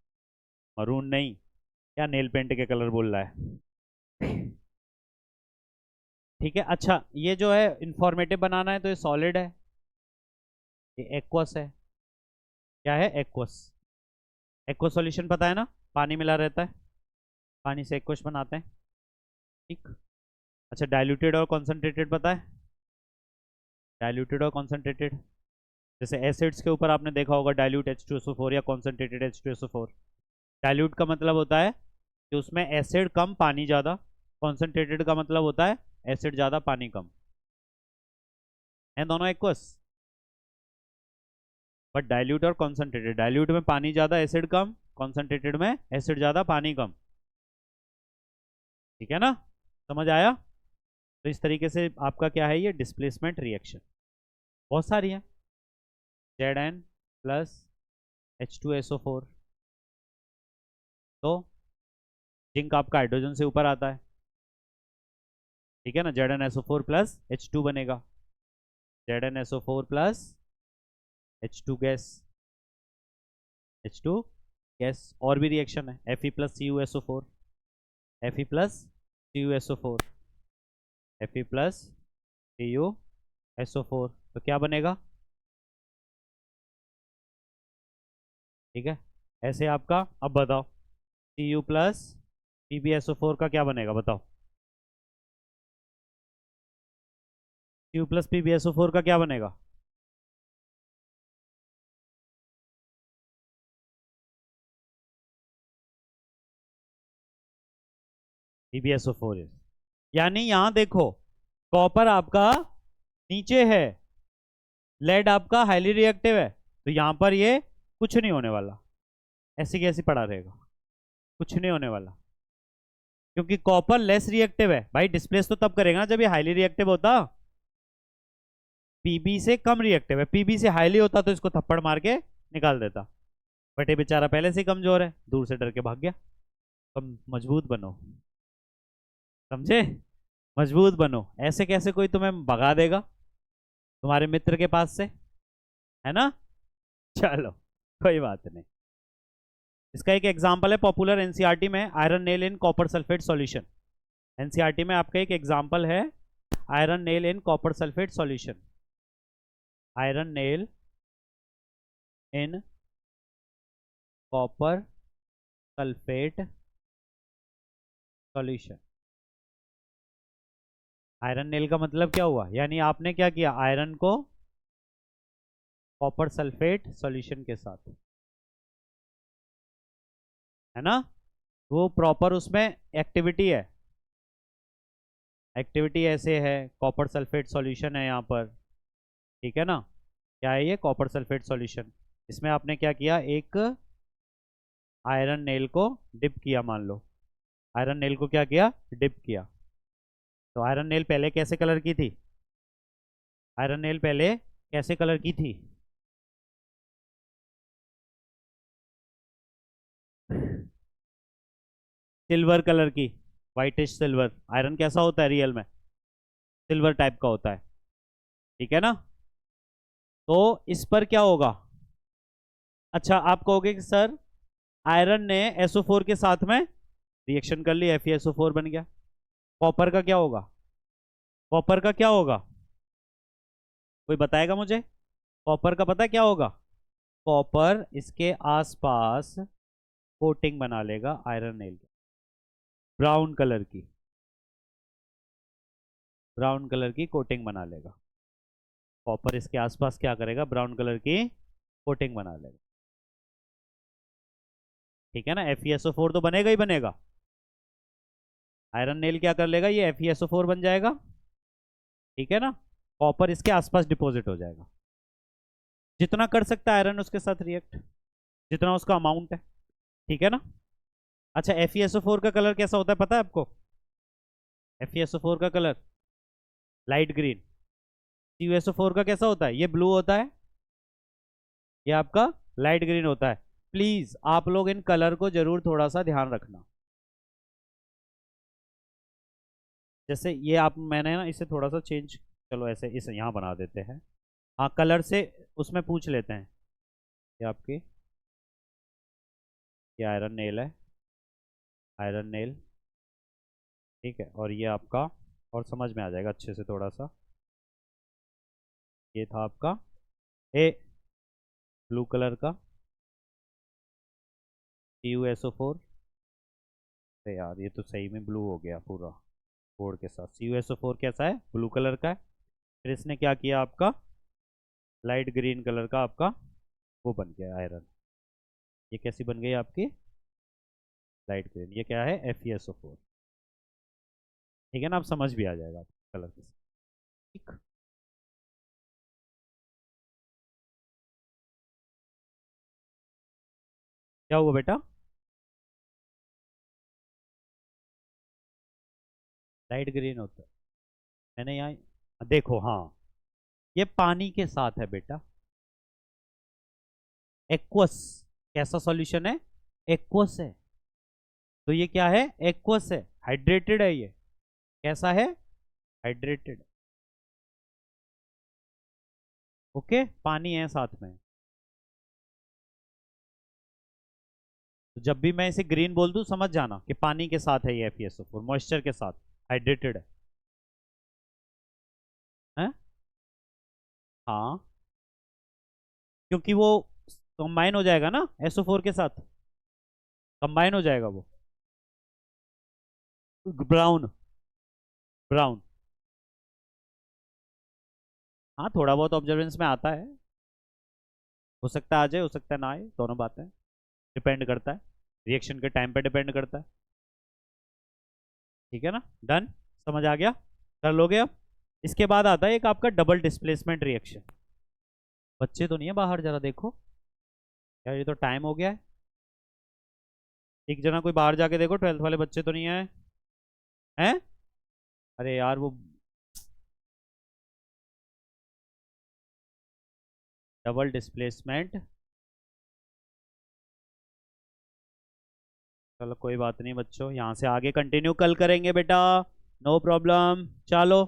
मरून नहीं, क्या नेल पेंट के कलर बोल रहा है। ठीक है, अच्छा ये जो है इंफॉर्मेटिव बनाना है तो ये सॉलिड है, ये एक्वस है, क्या है, एक्वस। एक्वस सॉल्यूशन पता है ना, पानी मिला रहता है, पानी से एक्वस बनाते हैं, ठीक। अच्छा डाइल्यूटेड और कॉन्सेंट्रेटेड पता है, डाइल्यूटेड और कॉन्सेंट्रेटेड, जैसे एसिड्स के ऊपर आपने देखा होगा डाइल्यूट H2SO4 या कॉन्सेंट्रेटेड H2SO4। डाइल्यूट का मतलब होता है कि उसमें एसिड कम पानी ज़्यादा, कॉन्सेंट्रेटेड का मतलब होता है एसिड ज़्यादा पानी कम, है दोनों एक्वस, बट डाइल्यूट और कॉन्सेंट्रेटेड, डाइल्यूट में पानी ज़्यादा एसिड कम, कॉन्सेंट्रेटेड में एसिड ज़्यादा पानी कम, ठीक है ना, समझ आया। तो इस तरीके से आपका क्या है, ये डिस्प्लेसमेंट रिएक्शन बहुत सारी है, Zn प्लस H2SO4, तो जिंक आपका हाइड्रोजन से ऊपर आता है, ठीक है ना, ZnSO4 प्लस H2 बनेगा, ZnSO4 plus H2 gas, H2 gas, और भी रिएक्शन है, Fe plus CuSO4, Fe plus CuSO4, Fe plus CuSO4, तो क्या बनेगा, ठीक है। ऐसे आपका, अब बताओ Cu प्लस PbSO4 का क्या बनेगा बताओ, Cu प्लस PbSO4 का क्या बनेगा, PbSO4, यानी यहां देखो कॉपर आपका नीचे है, लेड आपका हाईली रिएक्टिव है, तो यहां पर ये कुछ नहीं होने वाला, ऐसे कैसे पड़ा रहेगा, कुछ नहीं होने वाला, क्योंकि कॉपर लेस रिएक्टिव है भाई, डिस्प्लेस तो तब करेगा ना जब ये हाईली रिएक्टिव होता। पीबी से कम रिएक्टिव है, पीबी से हाईली होता तो इसको थप्पड़ मार के निकाल देता, बट ये बेचारा पहले से ही कमजोर है, दूर से डर के भाग गया। कम मजबूत बनो, समझे? मजबूत बनो, ऐसे कैसे कोई तुम्हें भगा देगा तुम्हारे मित्र के पास से, है ना? चलो कोई बात नहीं। इसका एक एग्जांपल है पॉपुलर एनसीईआरटी में, iron nail in copper sulphate solution. NCERT में आपका एक एग्जांपल है iron nail in copper sulphate solution, iron nail in copper sulphate solution. Iron nail का मतलब क्या हुआ, यानी आपने क्या किया, आयरन को कॉपर सल्फेट सॉल्यूशन के साथ, है ना? वो प्रॉपर उसमें एक्टिविटी है, एक्टिविटी ऐसे है, कॉपर सल्फेट सॉल्यूशन है यहाँ पर, ठीक है ना? क्या है ये, कॉपर सल्फेट सॉल्यूशन। इसमें आपने क्या किया, एक आयरन नेल को डिप किया, मान लो आयरन नेल को क्या किया, डिप किया। तो आयरन नेल पहले कैसे कलर की थी, आयरन नेल पहले कैसे कलर की थी? सिल्वर कलर की, वाइटिश सिल्वर। आयरन कैसा होता है रियल में, सिल्वर टाइप का होता है, ठीक है ना? तो इस पर क्या होगा, अच्छा आप कहोगे कि सर आयरन ने SO4 के साथ में रिएक्शन कर ली, FeSO4 बन गया, कॉपर का क्या होगा, कॉपर का क्या होगा, कोई बताएगा मुझे? कॉपर का पता है क्या होगा? कॉपर इसके आसपास कोटिंग बना लेगा आयरन नेल की, ब्राउन कलर की, ब्राउन कलर की कोटिंग बना लेगा। कॉपर इसके आसपास क्या करेगा, ब्राउन कलर की कोटिंग बना लेगा, ठीक है ना? FeSO4 तो बनेगा ही बनेगा, आयरन नेल क्या कर लेगा, ये FeSO4 बन जाएगा, ठीक है ना? कॉपर इसके आसपास डिपॉजिट हो जाएगा, जितना कर सकता है आयरन उसके साथ रिएक्ट, जितना उसका अमाउंट है, ठीक है ना? अच्छा FeSO4 का कलर कैसा होता है पता है आपको? FeSO4 का कलर लाइट ग्रीन। CuSO4 का कैसा होता है, ये ब्लू होता है, ये आपका लाइट ग्रीन होता है। प्लीज आप लोग इन कलर को जरूर थोड़ा सा ध्यान रखना, जैसे ये आप, मैंने ना इसे थोड़ा सा चेंज, चलो ऐसे इसे यहाँ बना देते हैं, हाँ कलर से उसमें पूछ लेते हैं। ये आपकी, ये आयरन नेल है, आयरन नेल, ठीक है, और ये आपका, और समझ में आ जाएगा अच्छे से थोड़ा सा, ये था आपका ए ब्लू कलर का CuSO4। अरे यार ये तो सही में ब्लू हो गया पूरा बोर्ड के साथ। CuSO4 कैसा है, ब्लू कलर का है। फिर इसने क्या किया, आपका लाइट ग्रीन कलर का आपका वो बन गया आयरन। ये कैसी बन गई आपकी, लाइट ग्रीन। ये क्या है, FeSO4, ठीक है ना? आप समझ भी आ जाएगा कलर के साथ, ठीक। क्या हुआ बेटा, लाइट ग्रीन होता है, मैंने यहाँ देखो, हाँ ये पानी के साथ है बेटा, एक्वस। कैसा सॉल्यूशन है, एक्वस है, तो ये क्या है, एक्वस है, हाइड्रेटेड है, ये कैसा है, हाइड्रेटेड, ओके, पानी है साथ में। तो जब भी मैं इसे ग्रीन बोल दूं समझ जाना कि पानी के साथ है ये FeSO4, मॉइस्चर के साथ हाइड्रेटेड है? हाँ, क्योंकि वो कंबाइन हो जाएगा ना SO4 के साथ, कंबाइन हो जाएगा वो, ब्राउन, ब्राउन। हाँ थोड़ा बहुत ऑब्जर्वेंस में आता है, हो सकता है आ जाए, हो सकता है ना आए, दोनों बातें, डिपेंड करता है, रिएक्शन के टाइम पे डिपेंड करता है, ठीक है ना? डन, समझ आ गया, कर लोगे अब? इसके बाद आता है एक आपका डबल डिस्प्लेसमेंट रिएक्शन। बच्चे तो नहीं है बाहर, जरा देखो यार, ये तो टाइम हो गया है, एक जना कोई बाहर जाके देखो, 12th वाले बच्चे तो नहीं आए। है। अरे यार वो डबल डिस्प्लेसमेंट, चलो कोई बात नहीं बच्चों, यहाँ से आगे कंटिन्यू कल करेंगे बेटा, नो प्रॉब्लम। चलो